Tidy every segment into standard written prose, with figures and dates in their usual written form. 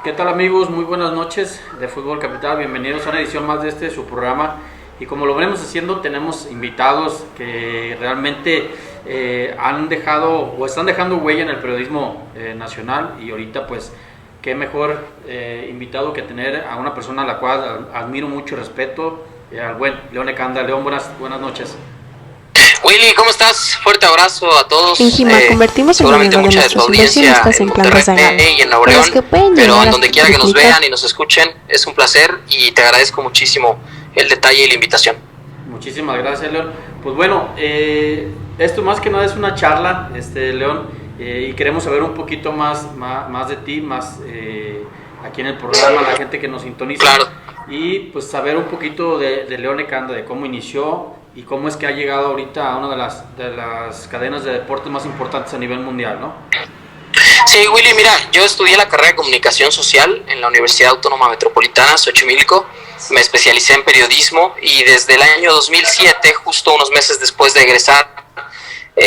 ¿Qué tal amigos? Muy buenas noches de Fútbol Capital, bienvenidos a una edición más de su programa. Y como lo venimos haciendo, tenemos invitados que realmente han dejado o están dejando huella en el periodismo nacional. Y ahorita pues qué mejor invitado que tener a una persona a la cual admiro mucho y respeto, al buen León Ecanda. León, buenas noches. Willy, ¿cómo estás? Fuerte abrazo a todos. En Jima convertimos el dinero de nuestros inversionistas en plan rezagado, y en Nuevo León, que pueden pero en a donde quiera que nos vean y nos escuchen, es un placer y te agradezco muchísimo el detalle y la invitación. Muchísimas gracias, León. Pues bueno, esto más que nada es una charla, León, y queremos saber un poquito más de ti, más aquí en el programa, la gente que nos sintoniza. Claro. Y pues saber un poquito de León Ecanda, de cómo inició y cómo es que ha llegado ahorita a una de las cadenas de deportes más importantes a nivel mundial, ¿no? Sí, Willy, mira, yo estudié la carrera de Comunicación Social en la Universidad Autónoma Metropolitana, Xochimilco. Me especialicé en periodismo y desde el año 2007, justo unos meses después de egresar,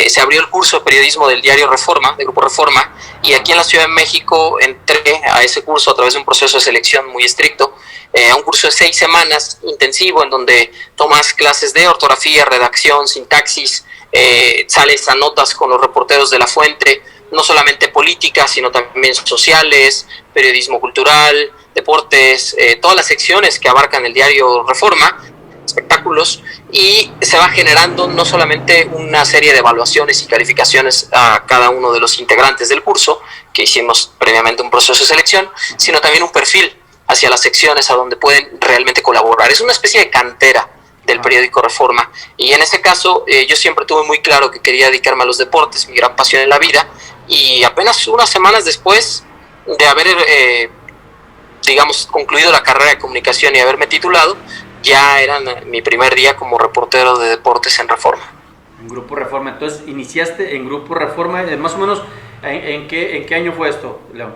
se abrió el curso de periodismo del diario Reforma, del Grupo Reforma, y aquí en la Ciudad de México entré a ese curso a través de un proceso de selección muy estricto, a un curso de 6 semanas intensivo en donde tomas clases de ortografía, redacción, sintaxis, sales a notas con los reporteros de La Fuente, no solamente políticas, sino también sociales, periodismo cultural, deportes, todas las secciones que abarcan el diario Reforma, espectáculos, y se va generando no solamente una serie de evaluaciones y calificaciones a cada uno de los integrantes del curso, que hicimos previamente un proceso de selección, sino también un perfil hacia las secciones a donde pueden realmente colaborar. Es una especie de cantera del periódico Reforma, y en ese caso yo siempre tuve muy claro que quería dedicarme a los deportes, mi gran pasión en la vida, y apenas unas semanas después de haber digamos concluido la carrera de comunicación y haberme titulado, ya era mi primer día como reportero de deportes en Reforma. En Grupo Reforma, entonces iniciaste en Grupo Reforma, más o menos, ¿en qué año fue esto, León?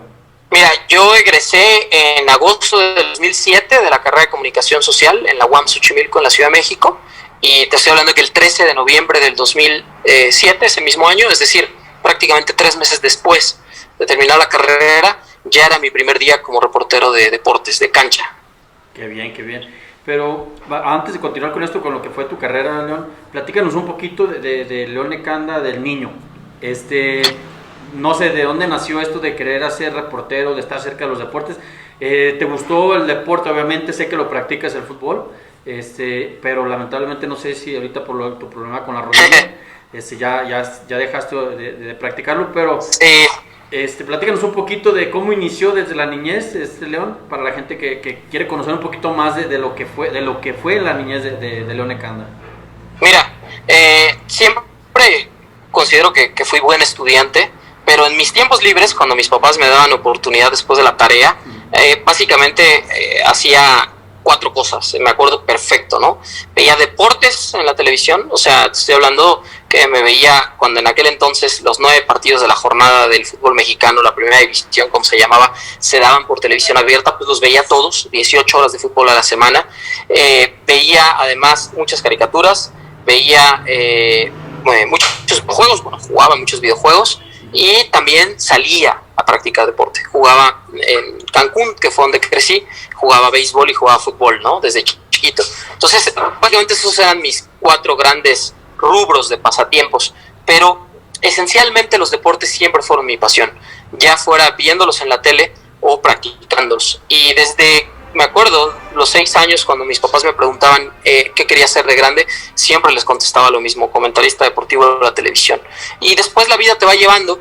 Mira, yo egresé en agosto de 2007 de la carrera de Comunicación Social en la UAM Xochimilco en la Ciudad de México, y te estoy hablando que el 13 de noviembre del 2007, ese mismo año, es decir, prácticamente 3 meses después de terminar la carrera, ya era mi primer día como reportero de deportes, de cancha. Qué bien, qué bien. Pero antes de continuar con esto, con lo que fue tu carrera, León, platícanos un poquito de León Ecanda, del niño. No sé de dónde nació esto de querer ser reportero, de estar cerca de los deportes. ¿Te gustó el deporte? Obviamente sé que lo practicas, el fútbol, pero lamentablemente no sé si ahorita por tu problema con la rodilla ya dejaste de practicarlo, pero platícanos un poquito de cómo inició desde la niñez, León, para la gente que quiere conocer un poquito más de lo que fue la niñez de León Ecanda. Mira, siempre considero que fui buen estudiante, pero en mis tiempos libres, cuando mis papás me daban oportunidad después de la tarea, básicamente hacía 4 cosas, me acuerdo perfecto, ¿no? Veía deportes en la televisión, o sea, estoy hablando que me veía cuando en aquel entonces los 9 partidos de la jornada del fútbol mexicano, la primera división, como se llamaba, se daban por televisión abierta, pues los veía todos, 18 horas de fútbol a la semana. Veía además muchas caricaturas, veía muchos juegos, jugaba muchos videojuegos, y también salía a practicar deporte. Jugaba en Cancún, que fue donde crecí, jugaba béisbol y jugaba fútbol, ¿no? Desde chiquito. Entonces, básicamente esos eran mis 4 grandes rubros de pasatiempos, pero esencialmente los deportes siempre fueron mi pasión, ya fuera viéndolos en la tele o practicándolos. Y desde, me acuerdo, los 6 años, cuando mis papás me preguntaban qué quería hacer de grande, siempre les contestaba lo mismo: comentarista deportivo de la televisión. Y después la vida te va llevando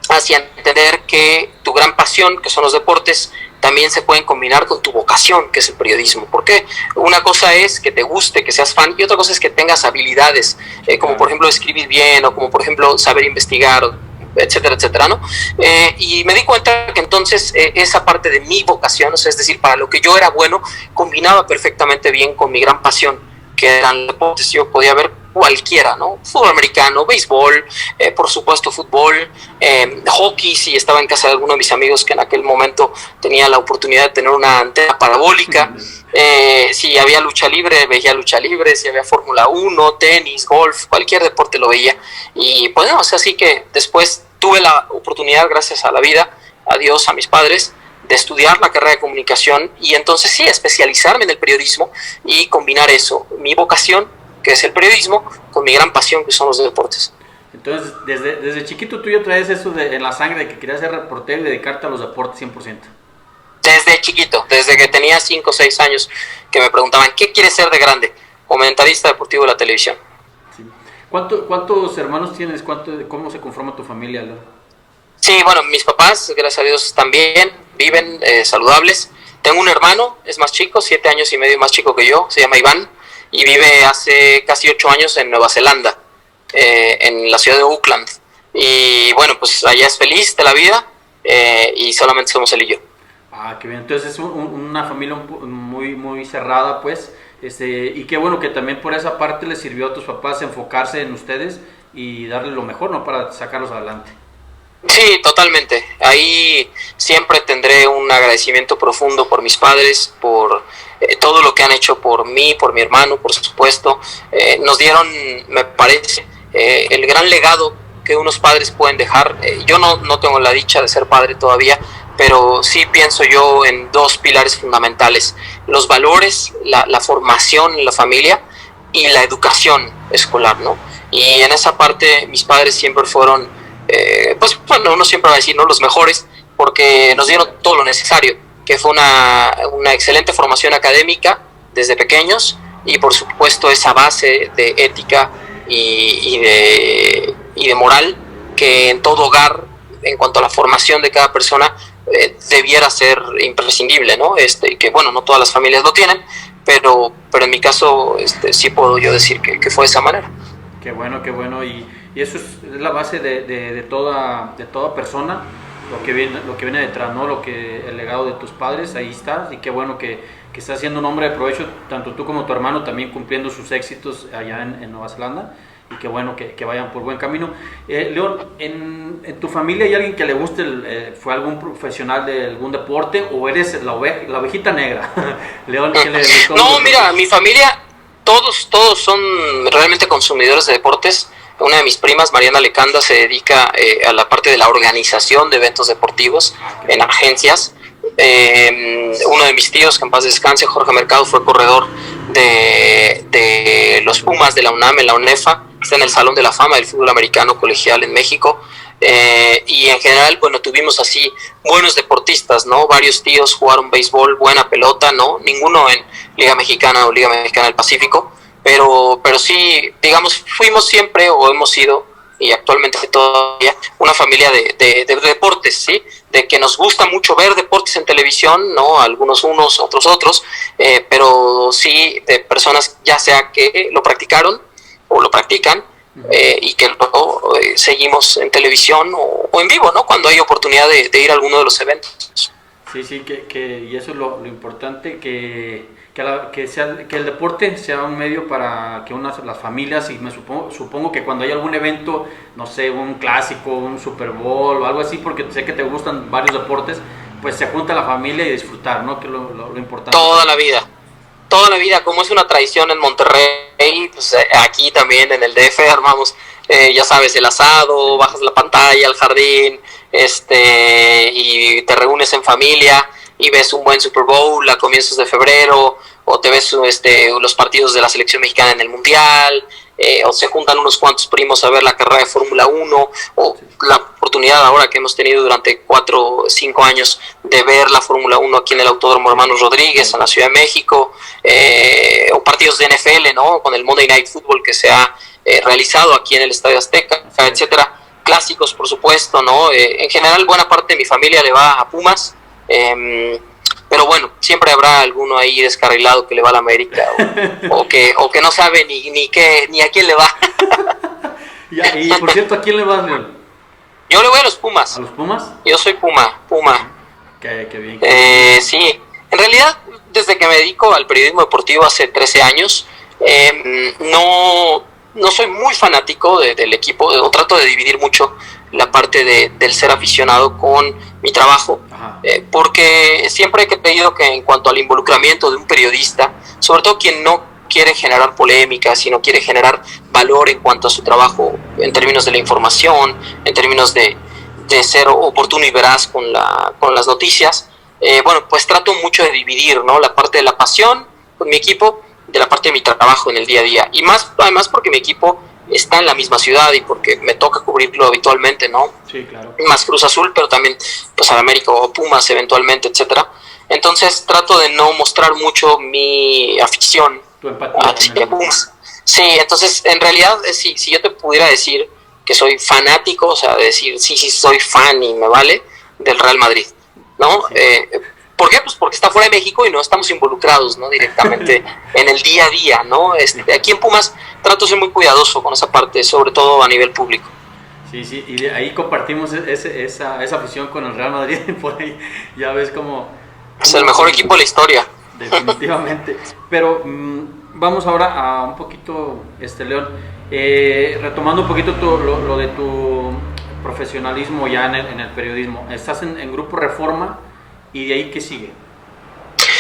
hacia entender que tu gran pasión, que son los deportes, también se pueden combinar con tu vocación, que es el periodismo. Porque una cosa es que te guste, que seas fan, y otra cosa es que tengas habilidades, como por ejemplo escribir bien, o como por ejemplo saber investigar, etcétera, etcétera, ¿no? Y me di cuenta que entonces esa parte de mi vocación, o sea, es decir, para lo que yo era bueno, combinaba perfectamente bien con mi gran pasión, que eran deportes. Yo podía ver cualquiera, ¿no? Fútbol americano, béisbol, por supuesto fútbol, hockey, si estaba en casa de alguno de mis amigos que en aquel momento tenía la oportunidad de tener una antena parabólica, si había lucha libre, veía lucha libre, si había Fórmula 1, tenis, golf, cualquier deporte lo veía. Y pues no, o sea, así que después tuve la oportunidad, gracias a la vida, a Dios, a mis padres, de estudiar la carrera de comunicación y entonces sí, especializarme en el periodismo y combinar eso, mi vocación, que es el periodismo, con mi gran pasión, que son los deportes. Entonces, desde chiquito tú ya traes eso en la sangre de que querías ser reportero y dedicarte a los deportes 100%. Desde chiquito, desde que tenía 5 o 6 años, que me preguntaban, ¿qué quieres ser de grande? Comentarista deportivo de la televisión. Sí. ¿Cuántos hermanos tienes? ¿Cómo se conforma tu familia, Leo? Sí, bueno, mis papás, gracias a Dios, están bien, viven saludables. Tengo un hermano, es más chico, 7 años y medio más chico que yo, se llama Iván, y vive hace casi 8 años en Nueva Zelanda, en la ciudad de Auckland. Y bueno, pues allá es feliz de la vida y solamente somos él y yo. Ah, qué bien. Entonces es una familia muy, muy cerrada, pues. Y qué bueno que también por esa parte les sirvió a tus papás enfocarse en ustedes y darle lo mejor, ¿no? Para sacarlos adelante. Sí, totalmente. Ahí siempre tendré un agradecimiento profundo por mis padres, por todo lo que han hecho por mí, por mi hermano, por supuesto. Nos dieron, me parece, el gran legado que unos padres pueden dejar. Yo no tengo la dicha de ser padre todavía, pero sí pienso yo en 2 pilares fundamentales: los valores, la formación en la familia y la educación escolar, ¿no? Y en esa parte mis padres siempre fueron, pues bueno, uno siempre va a decir, ¿no?, los mejores, porque nos dieron todo lo necesario, que fue una excelente formación académica desde pequeños y por supuesto esa base de ética y de moral que en todo hogar, en cuanto a la formación de cada persona, debiera ser imprescindible, ¿no? Y que bueno, no todas las familias lo tienen, pero en mi caso sí puedo yo decir que fue de esa manera. Qué bueno, y eso es la base de toda persona, lo que viene detrás, ¿no? El legado de tus padres, ahí está, y qué bueno que estás siendo un hombre de provecho, tanto tú como tu hermano, también cumpliendo sus éxitos allá en Nueva Zelanda, y qué bueno que vayan por buen camino. León, ¿en tu familia hay alguien que le guste, fue algún profesional de algún deporte, o eres la ovejita negra? León, ¿qué le gustó? No, mira, mi familia, todos son realmente consumidores de deportes. Una de mis primas, Mariana Lecanda, se dedica a la parte de la organización de eventos deportivos en agencias. Uno de mis tíos, que en paz descanse, Jorge Mercado, fue corredor de los Pumas de la UNAM, en la UNEFA, está en el Salón de la Fama del Fútbol Americano Colegial en México. Y en general, bueno, tuvimos así buenos deportistas, ¿no? Varios tíos jugaron béisbol, buena pelota, ¿no? Ninguno en Liga Mexicana o Liga Mexicana del Pacífico, pero sí, digamos, fuimos siempre, o hemos sido, y actualmente todavía, una familia de deportes, ¿sí? De que nos gusta mucho ver deportes en televisión, ¿no? Algunos unos, otros, pero sí de personas ya sea que lo practicaron o lo practican, y que luego seguimos en televisión o en vivo, ¿no? Cuando hay oportunidad de ir a alguno de los eventos. Sí, y eso es lo importante, que el deporte sea un medio para que las familias, y supongo que cuando hay algún evento, no sé, un clásico, un Super Bowl o algo así, porque sé que te gustan varios deportes, pues se junta la familia y disfrutar, ¿no? Que es lo importante. Toda la vida, como es una tradición en Monterrey, pues aquí también en el DF armamos, ya sabes, el asado, bajas la pantalla al jardín, y te reúnes en familia y ves un buen Super Bowl a comienzos de febrero, o te ves los partidos de la selección mexicana en el Mundial, o se juntan unos cuantos primos a ver la carrera de Fórmula 1, o la oportunidad ahora que hemos tenido durante 4 o 5 años de ver la Fórmula 1 aquí en el Autódromo Hermanos Rodríguez, en la Ciudad de México, o partidos de NFL, ¿no? Con el Monday Night Football que se ha realizado aquí en el Estadio Azteca, etcétera. Clásicos, por supuesto, ¿no? En general, buena parte de mi familia le va a Pumas, pero bueno, siempre habrá alguno ahí descarrilado que le va a la América, o que no sabe ni a quién le va. Y por cierto, ¿a quién le vas, León? Yo le voy a los Pumas. ¿A los Pumas? Yo soy Puma. Qué bien. Sí, en realidad, desde que me dedico al periodismo deportivo hace 13 años, no soy muy fanático del equipo, o trato de dividir mucho la parte del ser aficionado con mi trabajo, porque siempre he creído que en cuanto al involucramiento de un periodista, sobre todo quien no quiere generar polémica, sino quiere generar valor en cuanto a su trabajo, en términos de la información, en términos de ser oportuno y veraz con las noticias, bueno, pues trato mucho de dividir, ¿no? La parte de la pasión con mi equipo, de la parte de mi trabajo en el día a día. Y más, además porque mi equipo está en la misma ciudad y porque me toca cubrirlo habitualmente, ¿no? Sí, claro. Más Cruz Azul, pero también pues al América o Pumas eventualmente, etcétera. Entonces trato de no mostrar mucho mi afición Tu empatía hacia Pumas. Sí, entonces en realidad si yo te pudiera decir que soy fanático, o sea, decir sí soy fan y me vale del Real Madrid, ¿no? Sí. ¿Por qué? Pues porque está fuera de México y no estamos involucrados, ¿no? Directamente en el día a día, ¿no? Aquí en Pumas trato de ser muy cuidadoso con esa parte, sobre todo a nivel público. Sí, y de ahí compartimos esa afición con el Real Madrid, por ahí ya ves como... Es el mejor equipo de la historia. Definitivamente. Pero vamos ahora a un poquito, León, retomando un poquito lo de tu profesionalismo ya en el periodismo. Estás en Grupo Reforma y de ahí, ¿qué sigue?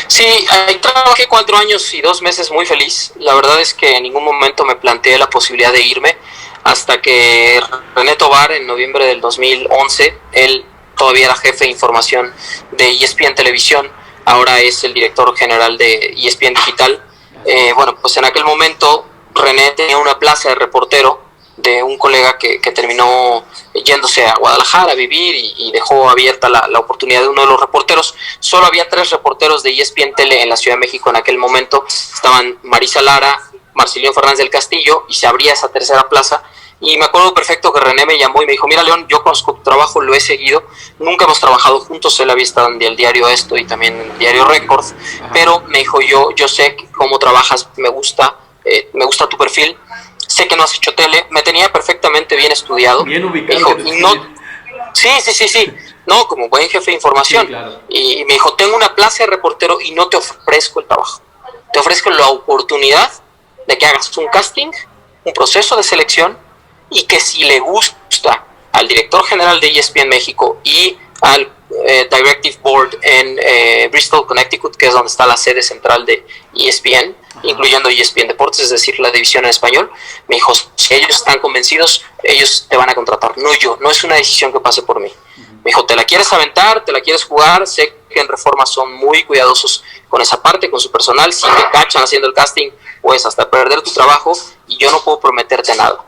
Sí, ahí trabajé 4 años y 2 meses muy feliz. La verdad es que en ningún momento me planteé la posibilidad de irme hasta que René Tobar en noviembre del 2011, él todavía era jefe de información de ESPN Televisión, ahora es el director general de ESPN Digital. Bueno, pues en aquel momento René tenía una plaza de reportero de un colega que terminó yéndose a Guadalajara a vivir y dejó abierta la oportunidad de uno de los reporteros. Solo había 3 reporteros de ESPN Tele en la Ciudad de México en aquel momento. Estaban Marisa Lara, Marcelino Fernández del Castillo, y se abría esa tercera plaza. Y me acuerdo perfecto que René me llamó y me dijo: mira, León, yo conozco tu trabajo, lo he seguido, nunca hemos trabajado juntos, él había estado en el diario Esto y también en el diario Récord, pero me dijo: yo sé cómo trabajas, me gusta tu perfil, sé que no has hecho tele, me tenía perfectamente bien estudiado. Bien ubicado. Me dijo, sí, no, como buen jefe de información. Sí, claro. Y me dijo: tengo una plaza de reportero y no te ofrezco el trabajo, te ofrezco la oportunidad de que hagas un casting, un proceso de selección, y que si le gusta al director general de ESPN México y al Directive Board en Bristol, Connecticut, que es donde está la sede central de ESPN, incluyendo ESPN Deportes, es decir, la división en español, me dijo: si ellos están convencidos, ellos te van a contratar, no yo, no es una decisión que pase por mí. Me dijo: te la quieres aventar, te la quieres jugar, sé que en Reforma son muy cuidadosos con esa parte, con su personal, si te cachan haciendo el casting, puedes hasta perder tu trabajo y yo no puedo prometerte nada.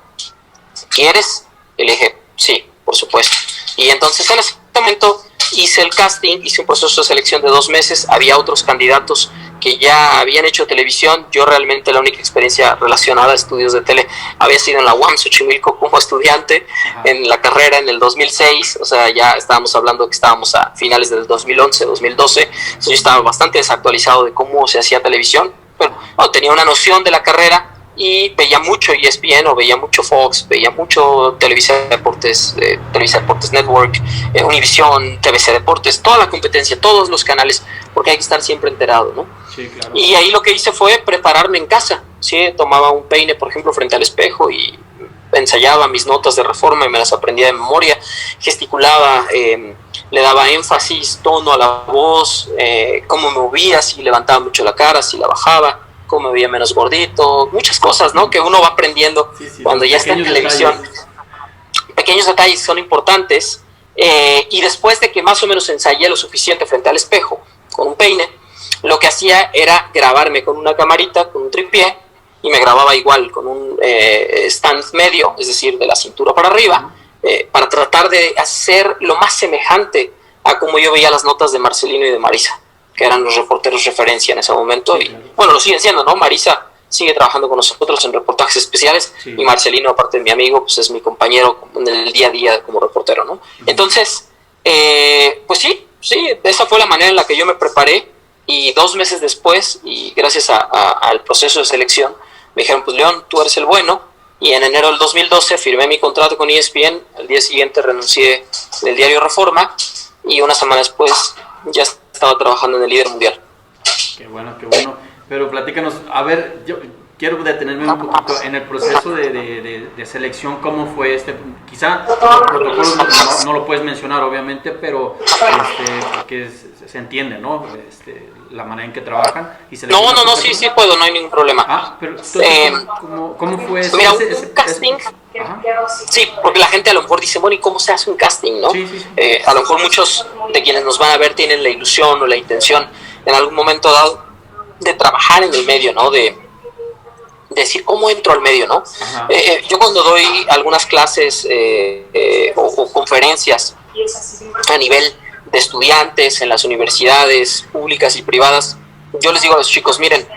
¿Quieres? Y le dije: sí, por supuesto. Y entonces en ese momento hice el casting, hice un proceso de selección de 2 meses, había otros candidatos que ya habían hecho televisión. Yo realmente la única experiencia relacionada a estudios de tele había sido en la UAM Xochimilco como estudiante. En la carrera en el 2006, o sea, ya estábamos hablando que estábamos a finales del 2011, 2012, entonces yo estaba bastante desactualizado de cómo se hacía televisión, pero tenía una noción de la carrera y veía mucho ESPN o veía mucho Fox, veía mucho Televisa Deportes Network, Univisión, TVC Deportes, toda la competencia, todos los canales, porque hay que estar siempre enterado, ¿no? Sí, claro. Y ahí lo que hice fue prepararme en casa, ¿sí? Tomaba un peine, por ejemplo, frente al espejo y ensayaba mis notas de Reforma y me las aprendía de memoria, gesticulaba, le daba énfasis, tono a la voz, cómo me movía, si levantaba mucho la cara, si la bajaba, cómo me veía menos gordito, muchas cosas, ¿no? Que uno va aprendiendo cuando ya está en televisión. Detalles. Pequeños detalles son importantes. Y después de que más o menos ensayé lo suficiente frente al espejo con un peine, lo que hacía era grabarme con una camarita, con un tripié, y me grababa igual con un stand medio, es decir, de la cintura para arriba, para tratar de hacer lo más semejante a como yo veía las notas de Marcelino y de Marisa, que eran los reporteros referencia en ese momento. Y bueno, lo siguen siendo, ¿no? Marisa sigue trabajando con nosotros en reportajes especiales, y Marcelino, aparte de mi amigo, pues es mi compañero en el día a día como reportero, ¿no? Entonces, pues sí, esa fue la manera en la que yo me preparé. Y 2 meses después, y gracias al proceso de selección, me dijeron: pues León, tú eres el bueno. Y en enero del 2012 firmé mi contrato con ESPN. Al día siguiente renuncié del diario Reforma, y una semana después ya estaba trabajando en el líder mundial. Qué bueno. Pero platícanos, a ver, yo quiero detenerme un poquito en el proceso de selección. ¿Cómo fue quizá los protocolos no lo puedes mencionar, obviamente, pero porque se entiende, ¿no? La manera en que trabajan. Y sí puedo, no hay ningún problema. Pero entonces, ¿cómo fue eso? Mira, un casting, Sí, porque la gente a lo mejor dice, bueno, ¿y cómo se hace un casting, no? Sí, sí, sí. A lo mejor muchos de quienes nos van a ver tienen la ilusión o la intención en algún momento dado de trabajar en el medio, ¿no? De decir, ¿cómo entro al medio, no? Yo cuando doy algunas clases o conferencias a nivel de estudiantes en las universidades públicas y privadas, yo les digo a los chicos, miren,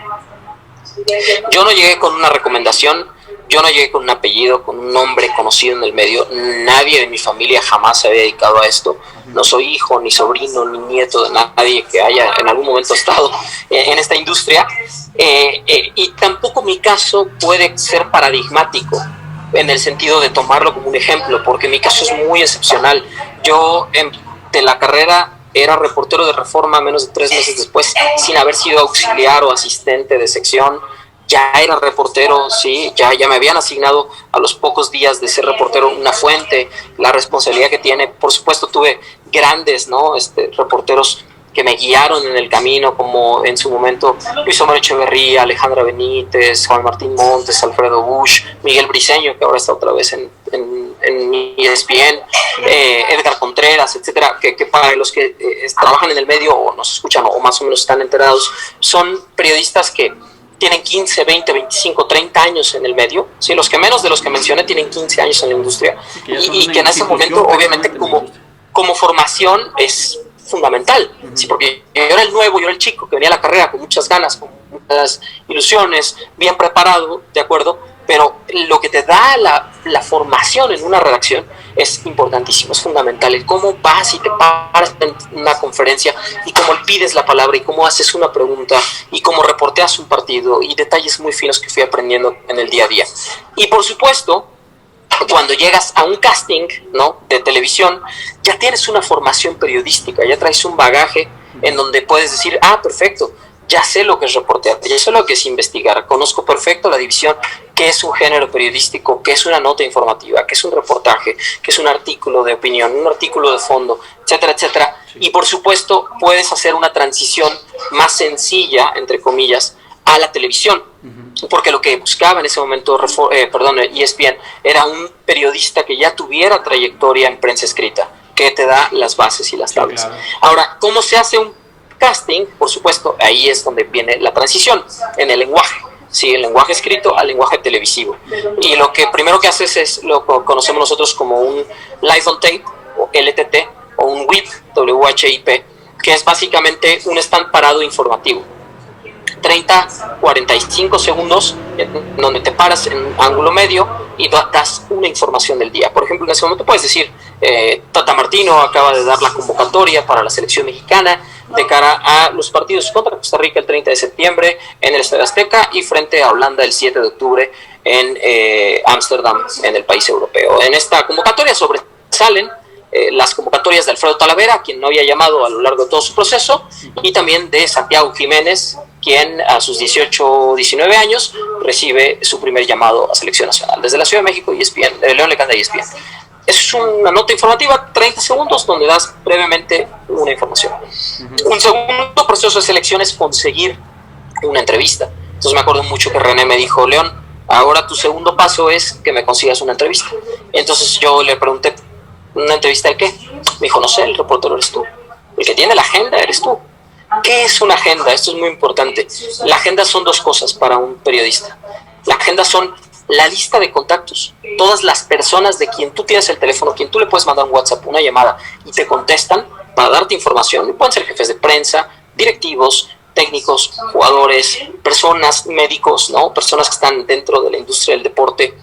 yo no llegué con una recomendación, yo no llegué con un apellido, con un nombre conocido en el medio, nadie de mi familia jamás se había dedicado a esto, no soy hijo, ni sobrino, ni nieto de nadie que haya en algún momento estado en esta industria, y tampoco mi caso puede ser paradigmático en el sentido de tomarlo como un ejemplo, porque mi caso es muy excepcional. Yo de la carrera era reportero de Reforma menos de 3 meses después, sin haber sido auxiliar o asistente de sección. Ya era reportero, sí, ya me habían asignado a los pocos días de ser reportero una fuente, la responsabilidad que tiene. Por supuesto tuve grandes, ¿no? Reporteros que me guiaron en el camino, como en su momento Luis Omar Echeverría, Alejandra Benítez, Juan Martín Montes, Alfredo Bush, Miguel Briceño, que ahora está otra vez en ESPN, Edgar Contreras, etcétera, que para los que trabajan en el medio o nos escuchan o más o menos están enterados, son periodistas que tienen 15, 20, 25, 30 años en el medio, ¿sí? Los que menos de los que mencioné tienen 15 años en la industria, y que en ese momento obviamente como formación es fundamental, ¿sí? Porque yo era el nuevo, yo era el chico que venía a la carrera con muchas ganas, con muchas ilusiones, bien preparado, ¿de acuerdo? Pero lo que te da la formación en una redacción es importantísimo, es fundamental. El cómo vas y te paras en una conferencia y cómo pides la palabra y cómo haces una pregunta y cómo reporteas un partido y detalles muy finos que fui aprendiendo en el día a día. Y por supuesto, cuando llegas a un casting, ¿no?, de televisión, ya tienes una formación periodística, ya traes un bagaje en donde puedes decir, perfecto, ya sé lo que es reportear, ya sé lo que es investigar, conozco perfecto la división, qué es un género periodístico, qué es una nota informativa, qué es un reportaje, qué es un artículo de opinión, un artículo de fondo, etcétera, etcétera. Sí. Y por supuesto puedes hacer una transición más sencilla, entre comillas, a la televisión, porque lo que buscaba en ese momento ESPN era un periodista que ya tuviera trayectoria en prensa escrita, que te da las bases y las tablas. Claro. Ahora, ¿cómo se hace un casting? Por supuesto, ahí es donde viene la transición en el lenguaje, ¿sí? El lenguaje escrito al lenguaje televisivo. Y lo que primero que haces es lo que conocemos nosotros como un live on tape, o LTT, o un WIP, WHIP, que es básicamente un stand parado informativo. 30, 45 segundos en donde te paras en un ángulo medio y das una información del día. Por ejemplo, en ese momento puedes decir, Tata Martino acaba de dar la convocatoria para la selección mexicana de cara a los partidos contra Costa Rica el 30 de septiembre en el Estadio Azteca y frente a Holanda el 7 de octubre en Ámsterdam, en el país europeo. En esta convocatoria sobresalen las convocatorias de Alfredo Talavera, quien no había llamado a lo largo de todo su proceso, y también de Santiago Jiménez, quien a sus 18 o 19 años recibe su primer llamado a selección nacional desde la Ciudad de México y ESPN, León Lecanda y ESPN. Es una nota informativa, 30 segundos, donde das brevemente una información. Un segundo proceso de selección es conseguir una entrevista. Entonces me acuerdo mucho que René me dijo, León, ahora tu segundo paso es que me consigas una entrevista. Entonces yo le pregunté, ¿una entrevista de qué? Me dijo, no sé, el reportero eres tú. El que tiene la agenda eres tú. ¿Qué es una agenda? Esto es muy importante. La agenda son dos cosas para un periodista. La agenda son la lista de contactos. Todas las personas de quien tú tienes el teléfono, quien tú le puedes mandar un WhatsApp, una llamada, y te contestan para darte información. Pueden ser jefes de prensa, directivos, técnicos, jugadores, personas, médicos, ¿no? Personas que están dentro de la industria del deporte.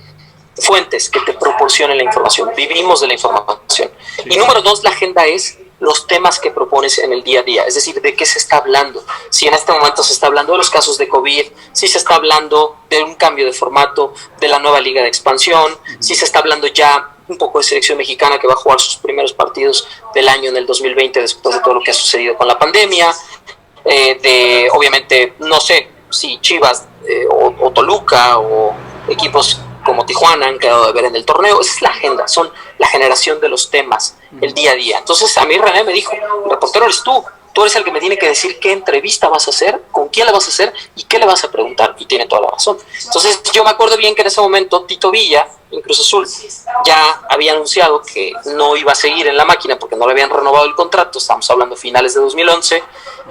Fuentes que te proporcionen la información. Vivimos de la información. Y número dos, la agenda es los temas que propones en el día a día, es decir, de qué se está hablando. Si en este momento se está hablando de los casos de COVID, si se está hablando de un cambio de formato, de la nueva liga de expansión, si se está hablando ya un poco de selección mexicana que va a jugar sus primeros partidos del año en el 2020 después de todo lo que ha sucedido con la pandemia, de obviamente, no sé, si Chivas o Toluca o equipos como Tijuana han quedado de ver en el torneo. Esa es la agenda, son la generación de los temas, el día a día. Entonces a mí René me dijo, el reportero eres tú eres el que me tiene que decir qué entrevista vas a hacer, con con quién la vas a hacer y qué le vas a preguntar, y tiene toda la razón. Entonces yo me acuerdo bien que en ese momento Tito Villa, en Cruz Azul, ya había anunciado que no iba a seguir en la máquina porque no le habían renovado el contrato, estamos hablando finales de 2011,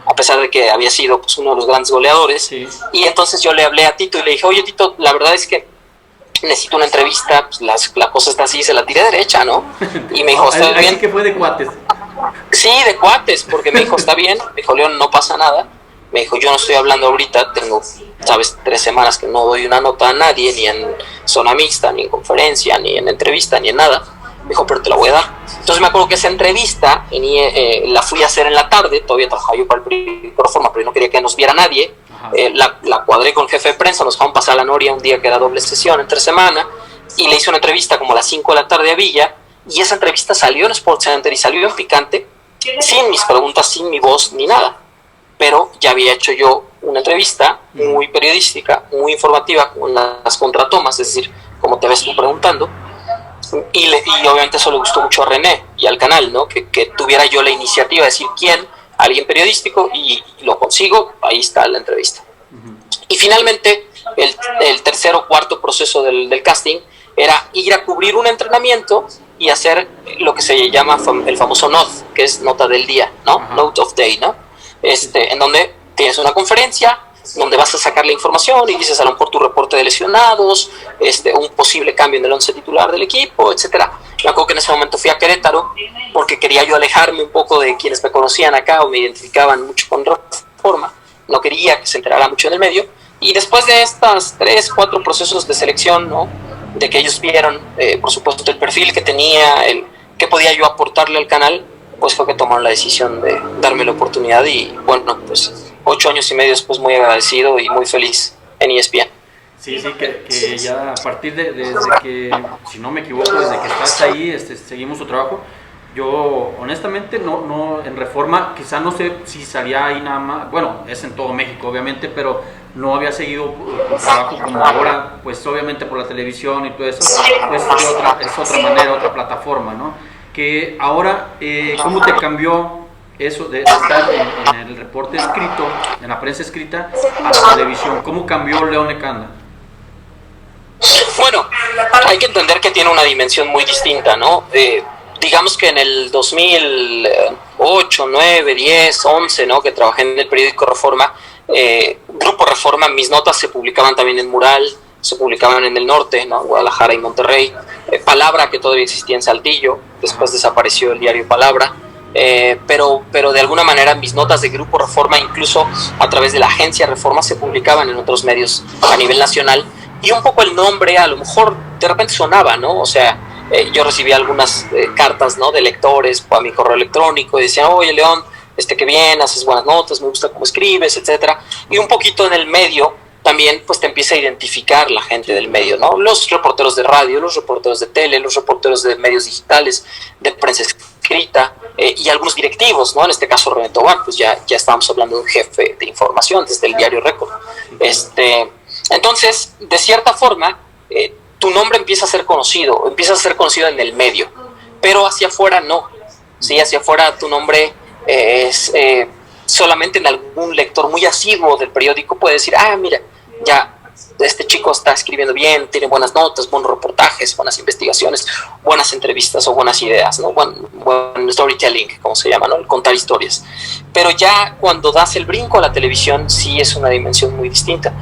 a pesar de que había sido pues, uno de los grandes goleadores, Sí. y entonces yo le hablé a Tito y le dije, oye Tito, la verdad es que necesito una entrevista, pues la cosa está así, se la tiré derecha, ¿no? Y me dijo, está bien. Así que fue de cuates. Sí, de cuates, porque me dijo, está bien, me dijo, León, no pasa nada. Me dijo, yo no estoy hablando ahorita, tengo, sabes, 3 semanas que no doy una nota a nadie, ni en zona mixta, ni en conferencia, ni en entrevista, ni en nada. Me dijo, pero te la voy a dar. Entonces me acuerdo que esa entrevista la fui a hacer en la tarde, todavía trabajaba yo para el periódico Reforma, pero no quería que nos viera nadie. La cuadré con el jefe de prensa, nos dejaron pasar a la Noria un día que era doble sesión entre semana, y le hice una entrevista como a las 5 de la tarde a Villa, y esa entrevista salió en SportsCenter y salió en Picante, sin mis preguntas, sin mi voz, ni nada. Pero ya había hecho yo una entrevista muy periodística, muy informativa, con las contratomas, es decir, como te ves tú preguntando, y obviamente eso le gustó mucho a René y al canal, ¿no? Que tuviera yo la iniciativa de decir quién, alguien periodístico, y lo consigo, ahí está la entrevista. Y finalmente, el tercer o cuarto proceso del casting era ir a cubrir un entrenamiento y hacer lo que se llama el famoso NOD, que es nota del día, ¿no? Note of Day, ¿no? En donde tienes una conferencia, donde vas a sacar la información y dices a lo mejor tu reporte de lesionados, un posible cambio en el 11 titular del equipo, etcétera. Me acuerdo que en ese momento fui a Querétaro porque quería yo alejarme un poco de quienes me conocían acá o me identificaban mucho con Reforma. No quería que se enterara mucho en el medio. Y después de estas 3, 4 procesos de selección, ¿no? De que ellos vieron, por supuesto, el perfil que tenía, qué podía yo aportarle al canal, pues fue que tomaron la decisión de darme la oportunidad. Y bueno, pues 8 años y medio después, muy agradecido y muy feliz en ESPN. Sí, que ya a partir desde que, si no me equivoco, desde que estás ahí, seguimos tu trabajo. Yo, honestamente, no en Reforma, quizá no sé si salía ahí nada más, bueno, es en todo México, obviamente, pero no había seguido el trabajo como ahora, pues obviamente por la televisión y todo eso, pues es otra manera, otra plataforma, ¿no? Que ahora, ¿cómo te cambió eso de estar en el reporte escrito, en la prensa escrita, a la televisión? ¿Cómo cambió León Lecanda? Bueno, hay que entender que tiene una dimensión muy distinta, ¿no? Digamos que en el 2008, 9, 10, 11, ¿no? Que trabajé en el periódico Reforma, Grupo Reforma, mis notas se publicaban también en Mural, se publicaban en el norte, ¿no? Guadalajara y Monterrey. Palabra, que todavía existía en Saltillo, después desapareció el diario Palabra. Pero de alguna manera mis notas de Grupo Reforma, incluso a través de la agencia Reforma, se publicaban en otros medios a nivel nacional, y un poco el nombre a lo mejor de repente sonaba, ¿no? O sea, yo recibía algunas cartas, ¿no? De lectores a mi correo electrónico y decían, oye León, qué bien, haces buenas notas, me gusta cómo escribes, etcétera. Y un poquito en el medio también pues te empieza a identificar la gente del medio, ¿no? Los reporteros de radio, los reporteros de tele, los reporteros de medios digitales, de prensa escrita, y algunos directivos, ¿no? En este caso René Tobar, pues ya estábamos hablando de un jefe de información desde el diario Récord. Entonces, de cierta forma, tu nombre empieza a ser conocido en el medio, pero hacia afuera no. Sí, hacia afuera tu nombre es solamente en algún lector muy asiduo del periódico puede decir, mira, ya este chico está escribiendo bien, tiene buenas notas, buenos reportajes, buenas investigaciones, buenas entrevistas o buenas ideas, ¿no? Buen storytelling, como se llama, ¿no? El contar historias. Pero ya cuando das el brinco a la televisión, sí es una dimensión muy distinta,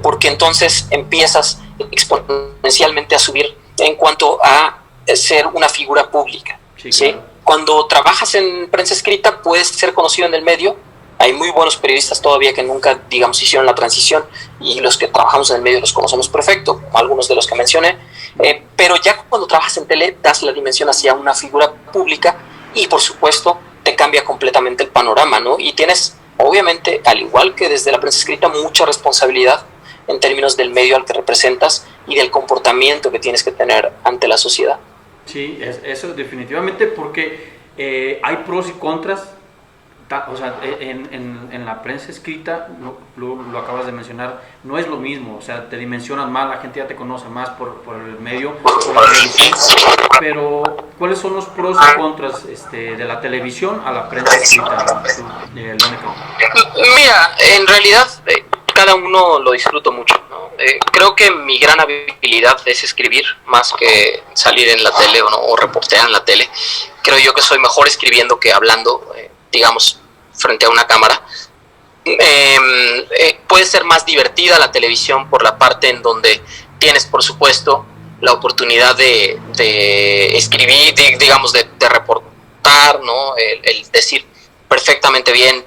porque entonces empiezas exponencialmente a subir en cuanto a ser una figura pública, ¿sí? Claro. Cuando trabajas en prensa escrita puedes ser conocido en el medio. Hay muy buenos periodistas todavía que nunca, digamos, hicieron la transición, y los que trabajamos en el medio los conocemos perfecto, algunos de los que mencioné, pero ya cuando trabajas en tele das la dimensión hacia una figura pública y por supuesto te cambia completamente el panorama, ¿no? Y tienes, obviamente, al igual que desde la prensa escrita, mucha responsabilidad en términos del medio al que representas y del comportamiento que tienes que tener ante la sociedad. Sí, eso definitivamente, porque hay pros y contras. O sea, en la prensa escrita, lo acabas de mencionar, no es lo mismo, o sea, te dimensionan más, la gente ya te conoce más por el medio, por la televisión, pero ¿cuáles son los pros y contras de la televisión a la prensa escrita, Leone Canda? Mira, en realidad cada uno lo disfruto mucho, ¿no? Creo que mi gran habilidad es escribir más que salir en la tele o reportear en la tele. Creo yo que soy mejor escribiendo que hablando, digamos, frente a una cámara. Puede ser más divertida la televisión por la parte en donde tienes, por supuesto, la oportunidad de escribir, digamos, de reportar, ¿no? El decir perfectamente bien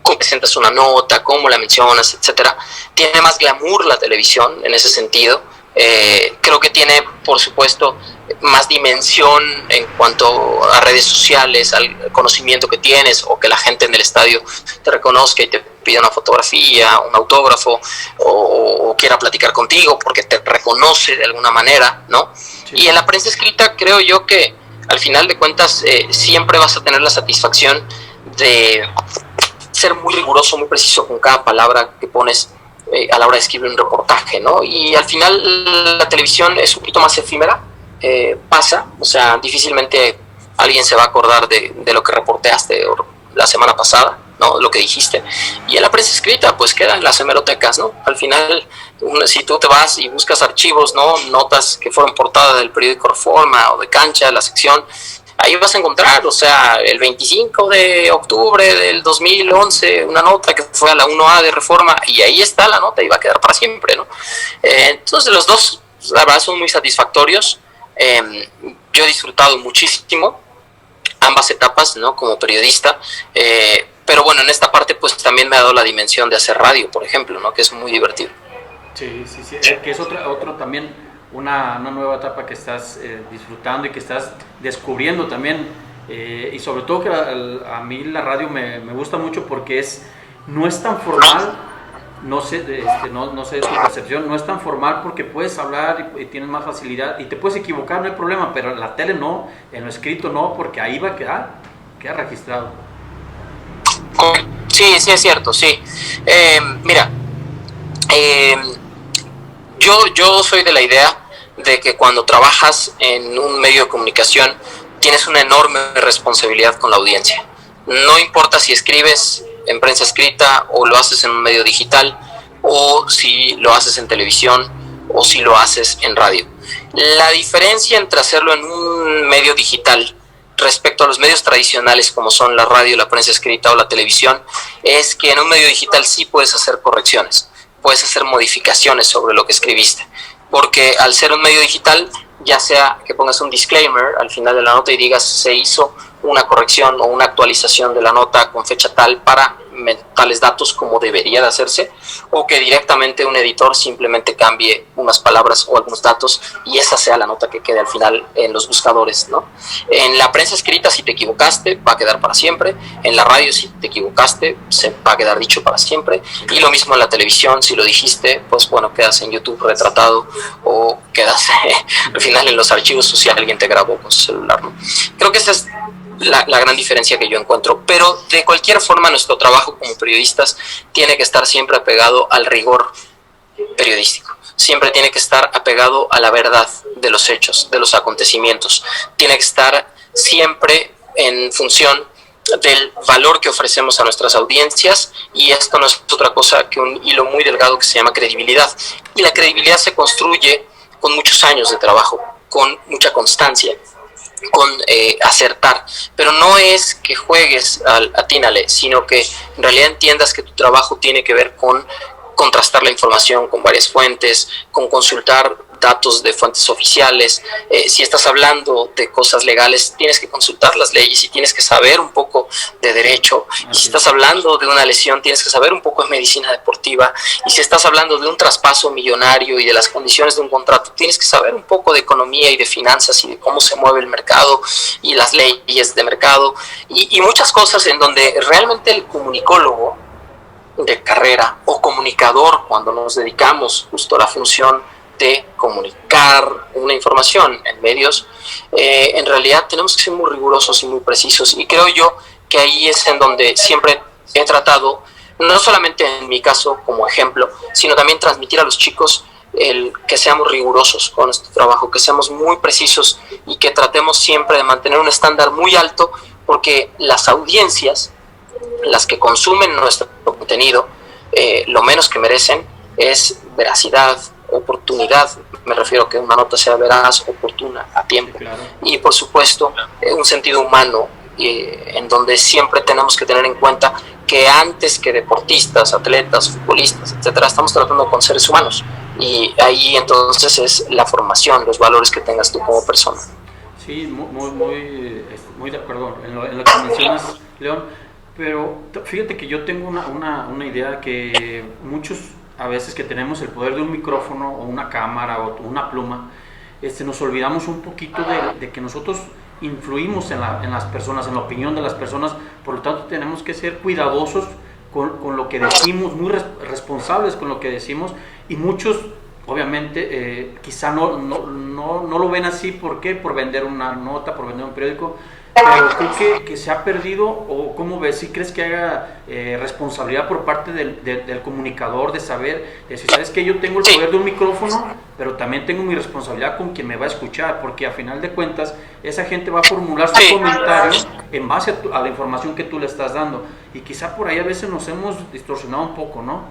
cómo presentas una nota, cómo la mencionas, etcétera. Tiene más glamour la televisión en ese sentido. Creo que tiene, por supuesto, más dimensión en cuanto a redes sociales, al conocimiento que tienes, o que la gente en el estadio te reconozca y te pida una fotografía, un autógrafo, o quiera platicar contigo porque te reconoce de alguna manera, ¿no? Sí. Y en la prensa escrita creo yo que al final de cuentas siempre vas a tener la satisfacción de ser muy riguroso, muy preciso con cada palabra que pones a la hora de escribir un reportaje, ¿no? Y al final la televisión es un poquito más efímera, pasa, o sea, difícilmente alguien se va a acordar de lo que reporteaste la semana pasada, ¿no? Lo que dijiste. Y en la prensa escrita, pues queda en las hemerotecas, ¿no? Al final, si tú te vas y buscas archivos, ¿no? Notas que fueron portada del periódico Reforma o de Cancha, la sección, ahí vas a encontrar, o sea, el 25 de octubre del 2011, una nota que fue a la 1A de Reforma, y ahí está la nota y va a quedar para siempre, ¿no? Entonces los dos, la verdad, son muy satisfactorios. Yo he disfrutado muchísimo ambas etapas, ¿no? Como periodista, pero bueno, en esta parte pues también me ha dado la dimensión de hacer radio, por ejemplo, ¿no? Que es muy divertido. Sí, que es otro también, una nueva etapa que estás disfrutando y que estás descubriendo también, y sobre todo que a mí la radio me gusta mucho porque no es tan formal, no sé de tu percepción, no es tan formal porque puedes hablar y tienes más facilidad y te puedes equivocar, no hay problema, pero en la tele no, en lo escrito no, porque ahí va a queda registrado. Sí, es cierto, sí. Mira, yo soy de la idea de que cuando trabajas en un medio de comunicación tienes una enorme responsabilidad con la audiencia. No importa si escribes en prensa escrita o lo haces en un medio digital, o si lo haces en televisión o si lo haces en radio. La diferencia entre hacerlo en un medio digital respecto a los medios tradicionales como son la radio, la prensa escrita o la televisión es que en un medio digital sí puedes hacer correcciones, puedes hacer modificaciones sobre lo que escribiste, porque al ser un medio digital, ya sea que pongas un disclaimer al final de la nota y digas se hizo una corrección o una actualización de la nota con fecha tal para tales datos como debería de hacerse, o que directamente un editor simplemente cambie unas palabras o algunos datos y esa sea la nota que quede al final en los buscadores, ¿no? En la prensa escrita, si te equivocaste, va a quedar para siempre. En la radio, si te equivocaste, se va a quedar dicho para siempre. Y lo mismo en la televisión, si lo dijiste, pues bueno, quedas en YouTube retratado o quedas al final en los archivos si alguien te grabó con su celular, ¿no? Creo que esa es la gran diferencia que yo encuentro, pero de cualquier forma nuestro trabajo como periodistas tiene que estar siempre apegado al rigor periodístico, siempre tiene que estar apegado a la verdad de los hechos, de los acontecimientos, tiene que estar siempre en función del valor que ofrecemos a nuestras audiencias, y esto no es otra cosa que un hilo muy delgado que se llama credibilidad, y la credibilidad se construye con muchos años de trabajo, con mucha constancia, con acertar, pero no es que juegues al atínale, sino que en realidad entiendas que tu trabajo tiene que ver con contrastar la información con varias fuentes, con consultar datos de fuentes oficiales. Si estás hablando de cosas legales, tienes que consultar las leyes y tienes que saber un poco de derecho. Y si estás hablando de una lesión, tienes que saber un poco de medicina deportiva. Y si estás hablando de un traspaso millonario y de las condiciones de un contrato, tienes que saber un poco de economía y de finanzas y de cómo se mueve el mercado y las leyes de mercado y muchas cosas en donde realmente el comunicólogo de carrera o comunicador, cuando nos dedicamos justo a la función de comunicar una información en medios, en realidad tenemos que ser muy rigurosos y muy precisos, y creo yo que ahí es en donde siempre he tratado, no solamente en mi caso como ejemplo, sino también transmitir a los chicos el que seamos rigurosos con nuestro trabajo, que seamos muy precisos y que tratemos siempre de mantener un estándar muy alto, porque las audiencias, las que consumen nuestro contenido, lo menos que merecen es veracidad, oportunidad. Me refiero a que una nota sea veraz, oportuna, a tiempo. Claro. Y por supuesto, un sentido humano, en donde siempre tenemos que tener en cuenta que antes que deportistas, atletas, futbolistas, etcétera, estamos tratando con seres humanos. Y ahí entonces es la formación, los valores que tengas tú como persona. Sí, muy de acuerdo en lo que mencionas, León. Pero fíjate que yo tengo una idea que muchos, a veces que tenemos el poder de un micrófono o una cámara o una pluma, nos olvidamos un poquito de que nosotros influimos en las personas, en la opinión de las personas. Por lo tanto tenemos que ser cuidadosos con lo que decimos, muy responsables con lo que decimos, y muchos obviamente quizá no lo ven así. ¿Por qué? Por vender una nota, por vender un periódico. Pero creo que se ha perdido, o ¿cómo ves? ¿Sí crees que haya responsabilidad por parte del comunicador de saber, de decir, sabes que yo tengo el poder de un micrófono, pero también tengo mi responsabilidad con quien me va a escuchar? Porque a final de cuentas esa gente va a formular su comentario en base a la información que tú le estás dando, y quizá por ahí a veces nos hemos distorsionado un poco, ¿no?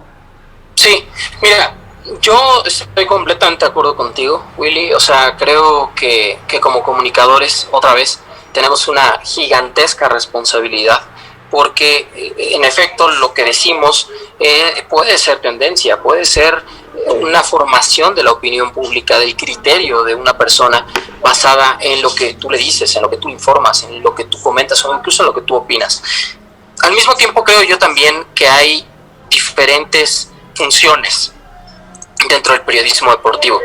Sí, mira, yo estoy completamente de acuerdo contigo, Willy. O sea, creo que como comunicadores, otra vez, tenemos una gigantesca responsabilidad, porque en efecto lo que decimos puede ser tendencia, puede ser una formación de la opinión pública, del criterio de una persona basada en lo que tú le dices, en lo que tú informas, en lo que tú comentas o incluso en lo que tú opinas. Al mismo tiempo creo yo también que hay diferentes funciones dentro del periodismo deportivo.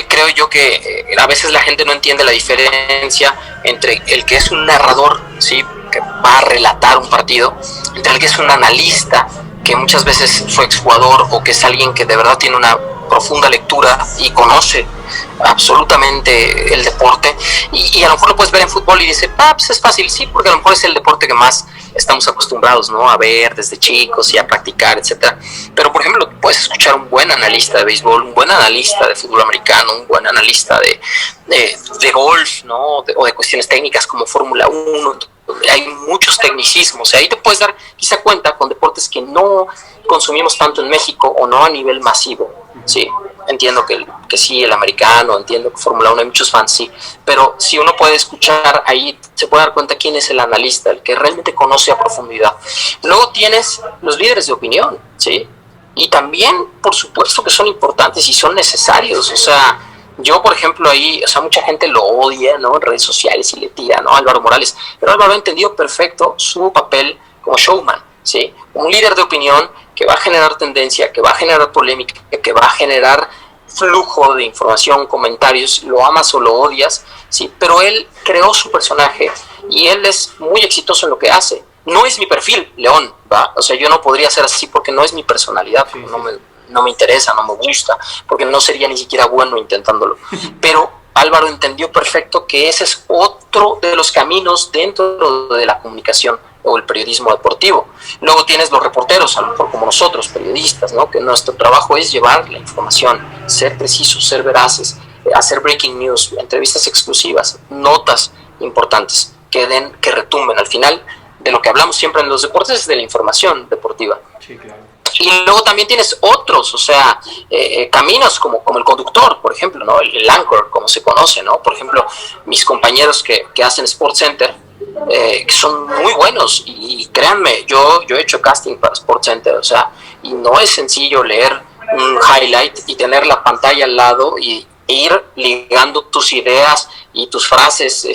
Creo yo que a veces la gente no entiende la diferencia entre el que es un narrador, ¿sí?, que va a relatar un partido, entre el que es un analista, que muchas veces fue exjugador, o que es alguien que de verdad tiene una profunda lectura y conoce absolutamente el deporte, y a lo mejor lo puedes ver en fútbol y dice, pues es fácil, sí, porque a lo mejor es el deporte que más estamos acostumbrados, ¿no?, a ver desde chicos y a practicar, etcétera. Pero por ejemplo, puedes escuchar un buen analista de béisbol, un buen analista de fútbol americano, un buen analista de golf, ¿no?, o de cuestiones técnicas como Fórmula 1. Hay muchos tecnicismos, y ahí te puedes dar quizá cuenta con deportes que no consumimos tanto en México, o no a nivel masivo. Sí, entiendo que sí, el americano, entiendo que Fórmula 1 hay muchos fans, sí, pero si uno puede escuchar ahí, se puede dar cuenta quién es el analista, el que realmente conoce a profundidad. Luego tienes los líderes de opinión, sí, y también por supuesto que son importantes y son necesarios. O sea, yo por ejemplo ahí, o sea, mucha gente lo odia, ¿no?, en redes sociales, y le tira, ¿no?, Álvaro Morales, pero Álvaro ha entendido perfecto su papel como showman, ¿sí? Un líder de opinión que va a generar tendencia, que va a generar polémica, que va a generar flujo de información, comentarios, lo amas o lo odias, ¿sí? Pero él creó su personaje y él es muy exitoso en lo que hace. No es mi perfil, León, ¿va? O sea, yo no podría ser así porque no es mi personalidad, sí, no me interesa, no me gusta, porque no sería ni siquiera bueno intentándolo. Pero Álvaro entendió perfecto que ese es otro de los caminos dentro de la comunicación o el periodismo deportivo. Luego tienes los reporteros, a lo mejor como nosotros, periodistas, ¿no?, que nuestro trabajo es llevar la información, ser precisos, ser veraces, hacer breaking news, entrevistas exclusivas, notas importantes que retumben. Al final, de lo que hablamos siempre en los deportes es de la información deportiva. Sí, claro. Y luego también tienes otros, o sea, caminos como el conductor, por ejemplo, ¿no?, el anchor, como se conoce, ¿no? Por ejemplo, mis compañeros que hacen SportsCenter, que son muy buenos, y créanme, yo he hecho casting para SportsCenter, o sea, y no es sencillo leer un highlight y tener la pantalla al lado y ir ligando tus ideas y tus frases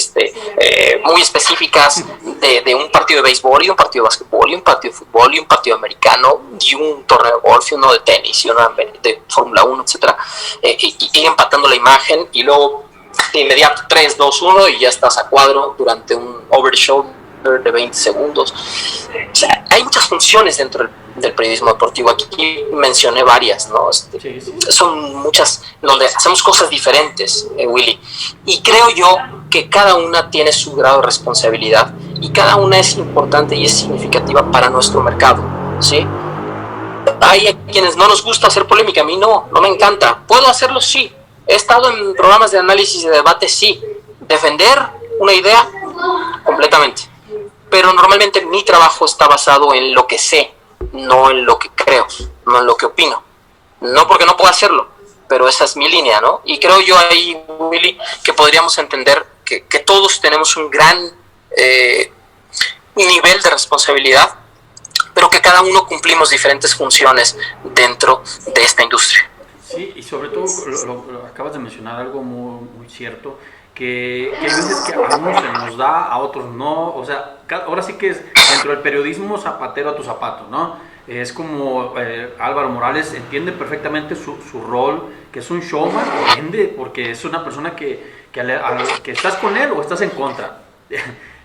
muy específicas de un partido de béisbol, y un partido de básquetbol, y un partido de fútbol, y un partido americano, y un torneo de golf, y uno de tenis, y uno de Fórmula 1, etcétera, y ir empatando la imagen, y luego de inmediato 3, 2, 1 y ya estás a cuadro durante un over the shoulder de 20 segundos. O sea, hay muchas funciones dentro del periodismo deportivo. Aquí mencioné varias, ¿no? Son muchas donde hacemos cosas diferentes, Willy. Y creo yo que cada una tiene su grado de responsabilidad, y cada una es importante y es significativa para nuestro mercado, ¿sí? Hay a quienes no nos gusta hacer polémica, a mí no me encanta. ¿Puedo hacerlo? Sí. He estado en programas de análisis y de debate, sí. Defender una idea, completamente. Pero normalmente mi trabajo está basado en lo que sé, no en lo que creo, no en lo que opino. No porque no pueda hacerlo, pero esa es mi línea, ¿no? Y creo yo ahí, Willy, que podríamos entender que todos tenemos un gran nivel de responsabilidad, pero que cada uno cumplimos diferentes funciones dentro de esta industria. Sí, y sobre todo lo acabas de mencionar algo muy cierto, que hay veces que a unos se nos da, a otros no, o sea, ahora sí que es dentro del periodismo zapatero a tu zapato, ¿no? Es como Álvaro Morales entiende perfectamente su rol, que es un showman, entiende, porque es una persona que estás con él o estás en contra.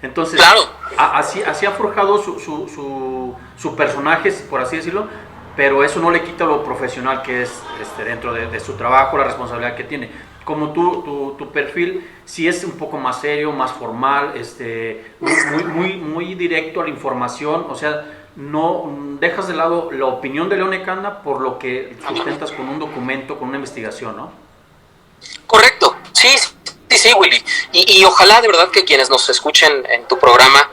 Entonces, claro, así ha forjado su personaje, por así decirlo, pero eso no le quita lo profesional que es dentro de su trabajo, la responsabilidad que tiene. Como tu perfil sí es un poco más serio, más formal, muy directo a la información, o sea, no dejas de lado la opinión de León Lecanda por lo que sustentas con un documento, con una investigación, ¿no? Correcto, sí, Willy. Y ojalá de verdad que quienes nos escuchen en tu programa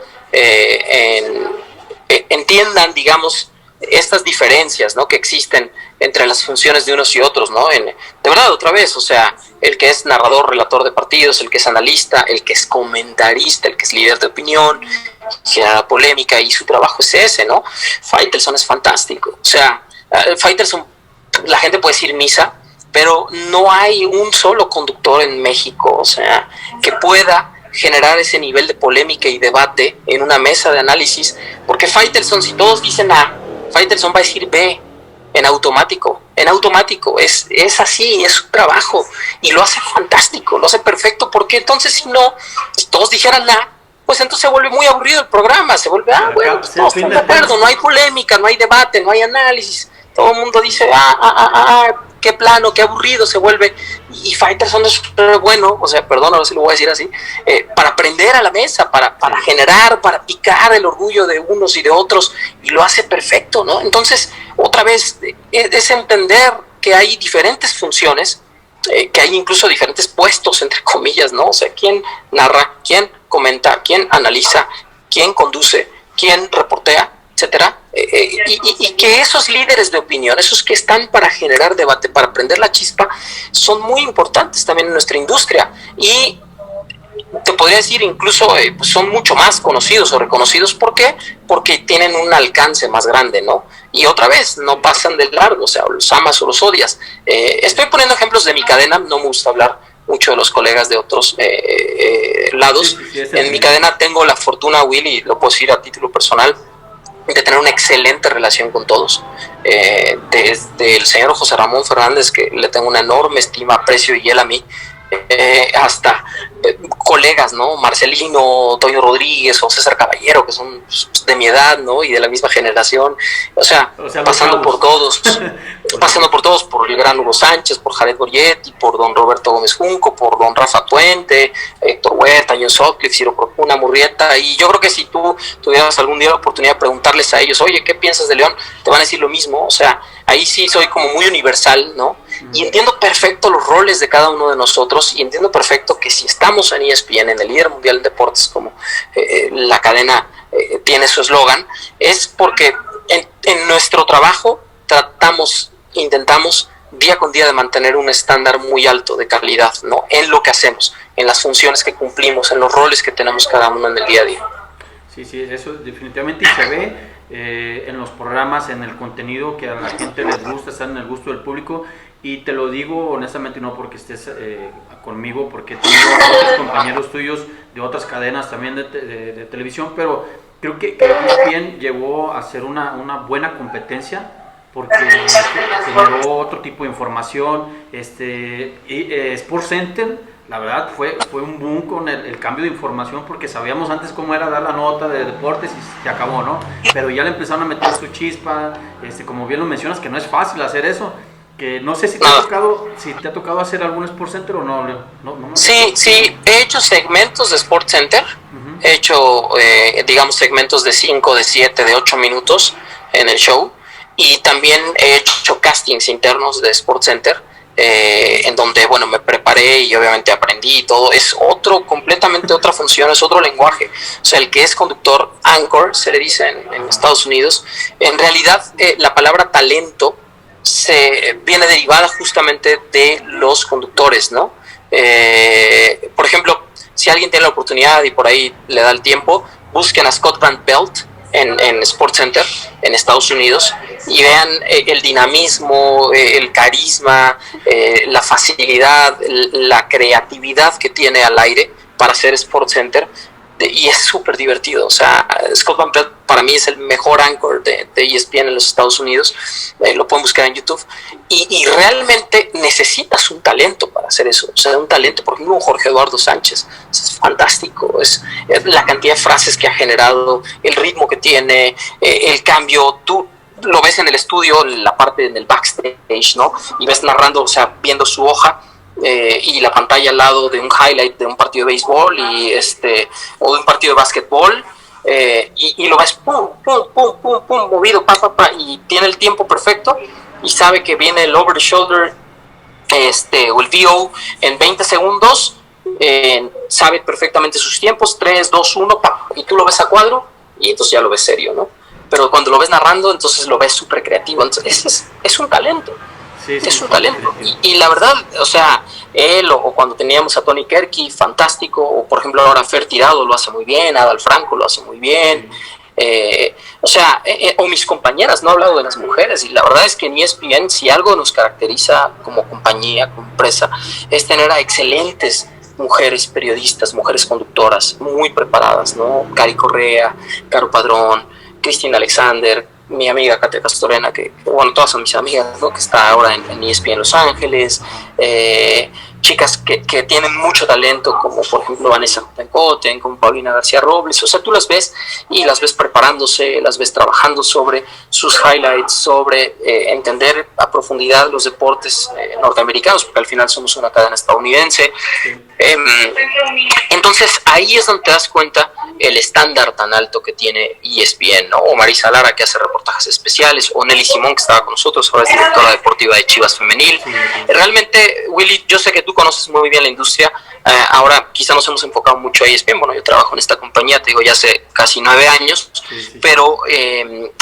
entiendan, digamos, estas diferencias, ¿no?, que existen entre las funciones de unos y otros, ¿no? De verdad, otra vez, o sea, el que es narrador, relator de partidos, el que es analista, el que es comentarista, el que es líder de opinión, genera polémica, y su trabajo es ese, ¿no? Faitelson es fantástico, o sea, Faitelson, la gente puede decir misa, pero no hay un solo conductor en México, o sea, que pueda generar ese nivel de polémica y debate en una mesa de análisis, porque Faitelson, si todos dicen A, Faitelson va a decir B en automático, es así, es su trabajo, y lo hace fantástico, lo hace perfecto, porque entonces si no, si todos dijeran A, pues entonces se vuelve muy aburrido el programa, se vuelve, bueno, pues todos están de acuerdo, no hay polémica, no hay debate, no hay análisis, todo el mundo dice, qué plano, qué aburrido se vuelve. Y Faitelson es bueno, o sea, perdón, a ver si lo voy a decir así, para aprender a la mesa, para generar, para picar el orgullo de unos y de otros, y lo hace perfecto, ¿no? Entonces, otra vez, es entender que hay diferentes funciones, que hay incluso diferentes puestos, entre comillas, ¿no? O sea, quién narra, quién comenta, quién analiza, quién conduce, quién reportea, etcétera, y que esos líderes de opinión, esos que están para generar debate, para prender la chispa, son muy importantes también en nuestra industria, y te podría decir incluso pues son mucho más conocidos o reconocidos. ¿Por qué? Porque tienen un alcance más grande, ¿no? Y otra vez, no pasan de largo, o sea, los amas o los odias. Estoy poniendo ejemplos de mi cadena, no me gusta hablar mucho de los colegas de otros lados. En mi cadena tengo la fortuna, Willy, lo puedo decir a título personal, de tener una excelente relación con todos, desde el señor José Ramón Fernández, que le tengo una enorme estima, aprecio, y él a mí, hasta colegas, ¿no? Marcelino, Toño Rodríguez o César Caballero, que son de mi edad, ¿no? Y de la misma generación, o sea pasando por todos, por el gran Hugo Sánchez, por Jared Borgetti, por don Roberto Gómez Junco, por don Rafa Puente, Héctor Huerta, John Sutcliffe, Ciro Procuna, Murrieta, y yo creo que si tú tuvieras algún día la oportunidad de preguntarles a ellos, oye, ¿qué piensas de León?, te van a decir lo mismo. O sea, ahí sí soy como muy universal, ¿no? Y entiendo perfecto los roles de cada uno de nosotros, y entiendo perfecto que si estamos en ESPN, en el líder mundial en deportes, como la cadena tiene su eslogan, es porque en nuestro trabajo intentamos día con día de mantener un estándar muy alto de calidad, ¿no? En lo que hacemos, en las funciones que cumplimos, en los roles que tenemos cada uno en el día a día. Sí, eso definitivamente, y se ve en los programas, en el contenido que a la gente les gusta, está en el gusto del público. Y te lo digo honestamente, no porque estés conmigo, porque tengo otros compañeros tuyos de otras cadenas también de televisión, pero creo que ESPN llegó a ser una buena competencia, porque generó otro tipo de información. Sports Center, la verdad, fue un boom con el cambio de información, porque sabíamos antes cómo era dar la nota de deportes y se acabó, ¿no? Pero ya le empezaron a meter su chispa, como bien lo mencionas, que no es fácil hacer eso. Que no sé si te ha tocado hacer algún Sports Center o no, Leo. No, sí, he hecho segmentos de Sports Center, he hecho, digamos, segmentos de 5, de 7, de 8 minutos en el show, y también he hecho castings internos de SportsCenter, en donde, bueno, me preparé y obviamente aprendí y todo. Es completamente otra función, es otro lenguaje. O sea, el que es conductor, anchor, se le dice en Estados Unidos, en realidad la palabra talento viene derivada justamente de los conductores, ¿no? Por ejemplo, si alguien tiene la oportunidad y por ahí le da el tiempo, busquen a Scott Van Pelt en SportsCenter en Estados Unidos y vean el dinamismo, el carisma, la facilidad, la creatividad que tiene al aire para hacer SportsCenter, y es súper divertido. O sea, Scott Van Pelt para mí es el mejor anchor de ESPN en los Estados Unidos. Lo pueden buscar en YouTube, y realmente necesitas un talento para hacer eso. O sea, un talento, por ejemplo, un Jorge Eduardo Sánchez es fantástico, es la cantidad de frases que ha generado, el ritmo que tiene, el cambio. Tú lo ves en el estudio, la parte en el backstage, ¿no? Y ves narrando, o sea, viendo su hoja, y la pantalla al lado de un highlight de un partido de béisbol o de un partido de básquetbol, y lo ves pum, pum, pum, pum, pum, movido, y tiene el tiempo perfecto y sabe que viene el over the shoulder o el VO en 20 segundos, sabe perfectamente sus tiempos, 3, 2, 1, y tú lo ves a cuadro y entonces ya lo ves serio, ¿no? Pero cuando lo ves narrando, entonces lo ves súper creativo. Entonces es un talento. Sí, es un talento. Y la verdad, o sea, él o cuando teníamos a Tony Kerky, fantástico, o por ejemplo ahora Fer Tirado lo hace muy bien, Adal Franco lo hace muy bien, o mis compañeras, no he hablado de las mujeres, y la verdad es que en ESPN, si algo nos caracteriza como compañía, como empresa, es tener a excelentes mujeres periodistas, mujeres conductoras, muy preparadas, ¿no? Cari Correa, Caro Padrón, Cristina Alexander, mi amiga Katia Castorena, que bueno, todas son mis amigas, ¿no? Que está ahora en ESPN Los Ángeles, chicas que tienen mucho talento, como por ejemplo Vanessa Tencoten, como Paulina García Robles. O sea, tú las ves y las ves preparándose, las ves trabajando sobre sus highlights, sobre entender a profundidad los deportes norteamericanos, porque al final somos una cadena estadounidense. Entonces ahí es donde te das cuenta el estándar tan alto que tiene ESPN, ¿no? O Marisa Lara, que hace reportajes especiales, o Nelly Simón, que estaba con nosotros, ahora es directora deportiva de Chivas Femenil. Realmente, Willy, yo sé que tú conoces muy bien la industria. Ahora quizá nos hemos enfocado mucho a ESPN. Bueno, yo trabajo en esta compañía, te digo, ya hace casi 9 años, pero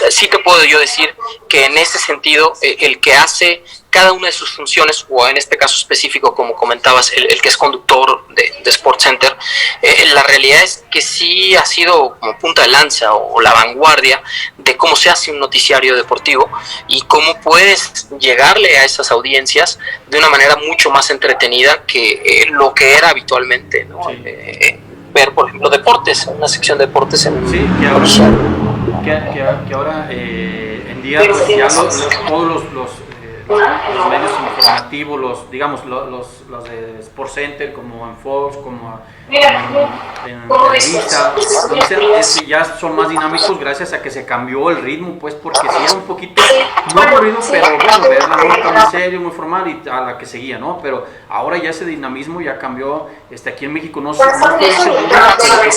sí te puedo yo decir que en ese sentido, el que hace cada una de sus funciones, o en este caso específico, como comentabas, el que es conductor de SportsCenter, la realidad es que sí ha sido como punta de lanza o la vanguardia de cómo se hace un noticiario deportivo y cómo puedes llegarle a esas audiencias de una manera mucho más entretenida que lo que era habitualmente, ¿no? Sí. Ver, por ejemplo, deportes, una sección de deportes en... Sí, que ahora en día pues, ya todos los medios informativos, los de SportsCenter, como en Fox, como en Televisa, ya son más dinámicos gracias a que se cambió el ritmo, pues, porque sí era un poquito muy aburrido, pero bueno, ver la nota muy serio, muy formal, y a la que seguía, ¿no? Pero ahora ya ese dinamismo ya cambió. Aquí en México no estoy seguro, pero creo que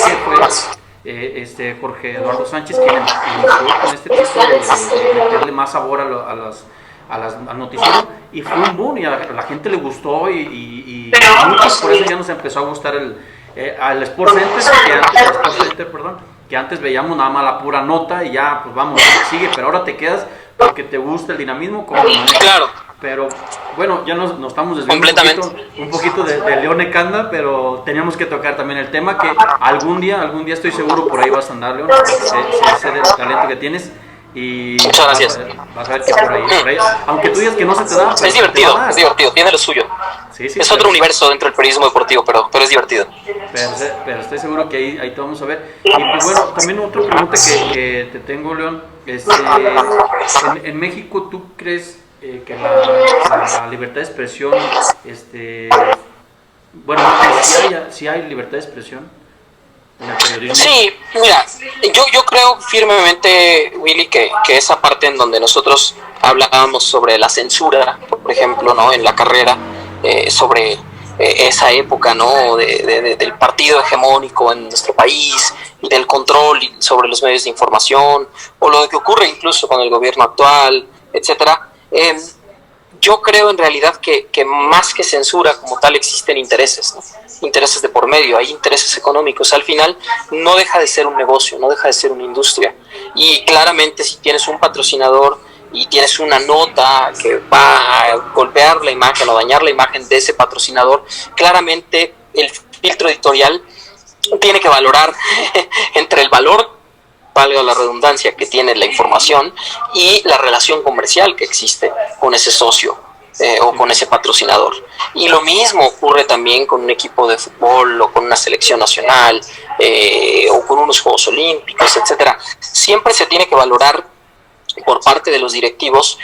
fue Jorge Eduardo Sánchez quien inició con este tipo de meterle más sabor al noticiero, y fue un boom, y a la gente le gustó, y muchos por eso ya nos empezó a gustar al SportsCenter, que antes veíamos nada más la pura nota y ya, pues vamos, sigue, pero ahora te quedas porque te gusta el dinamismo, como claro. Pero bueno, ya nos estamos desviando un poquito de Leone Kanda, pero teníamos que tocar también el tema que algún día estoy seguro por ahí vas a andar, León, sé del talento que tienes. Y muchas gracias. Vas a ver que por ahí, aunque tú digas que no se te da, es divertido, tiene lo suyo. Sí, es otro universo dentro del periodismo deportivo, pero es divertido. Pero estoy seguro que ahí te vamos a ver. Y pues bueno, también otra pregunta que te tengo, León, en México, ¿tú crees que la libertad de expresión, bueno, si hay libertad de expresión en el periodismo? Sí, mira, yo creo firmemente, Willy, que esa parte en donde nosotros hablábamos sobre la censura, por ejemplo, ¿no? En la carrera, sobre esa época, ¿no? Del partido hegemónico en nuestro país y del control sobre los medios de información, o lo que ocurre incluso con el gobierno actual, etcétera. Yo creo en realidad que más que censura como tal existen intereses, ¿no? Intereses de por medio, hay intereses económicos. Al final no deja de ser un negocio, no deja de ser una industria. Y claramente si tienes un patrocinador y tienes una nota que va a golpear la imagen o dañar la imagen de ese patrocinador, claramente el filtro editorial tiene que valorar entre el valor, valga la redundancia, que tiene la información y la relación comercial que existe con ese socio o con ese patrocinador. Y lo mismo ocurre también con un equipo de fútbol o con una selección nacional o con unos Juegos Olímpicos, etcétera. Siempre se tiene que valorar por parte de los directivos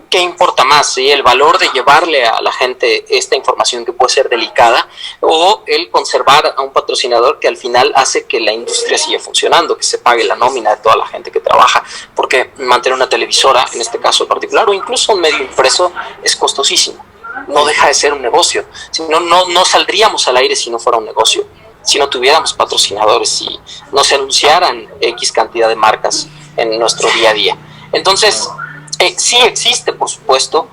qué importa más, ¿sí? El valor de llevarle a la gente esta información que puede ser delicada, o el conservar a un patrocinador que al final hace que la industria siga funcionando, que se pague la nómina de toda la gente que trabaja, porque mantener una televisora, en este caso particular, o incluso un medio impreso, es costosísimo. No deja de ser un negocio. Si no, no saldríamos al aire si no fuera un negocio, si no tuviéramos patrocinadores, si no se anunciaran X cantidad de marcas en nuestro día a día. Entonces, sí existe, por supuesto,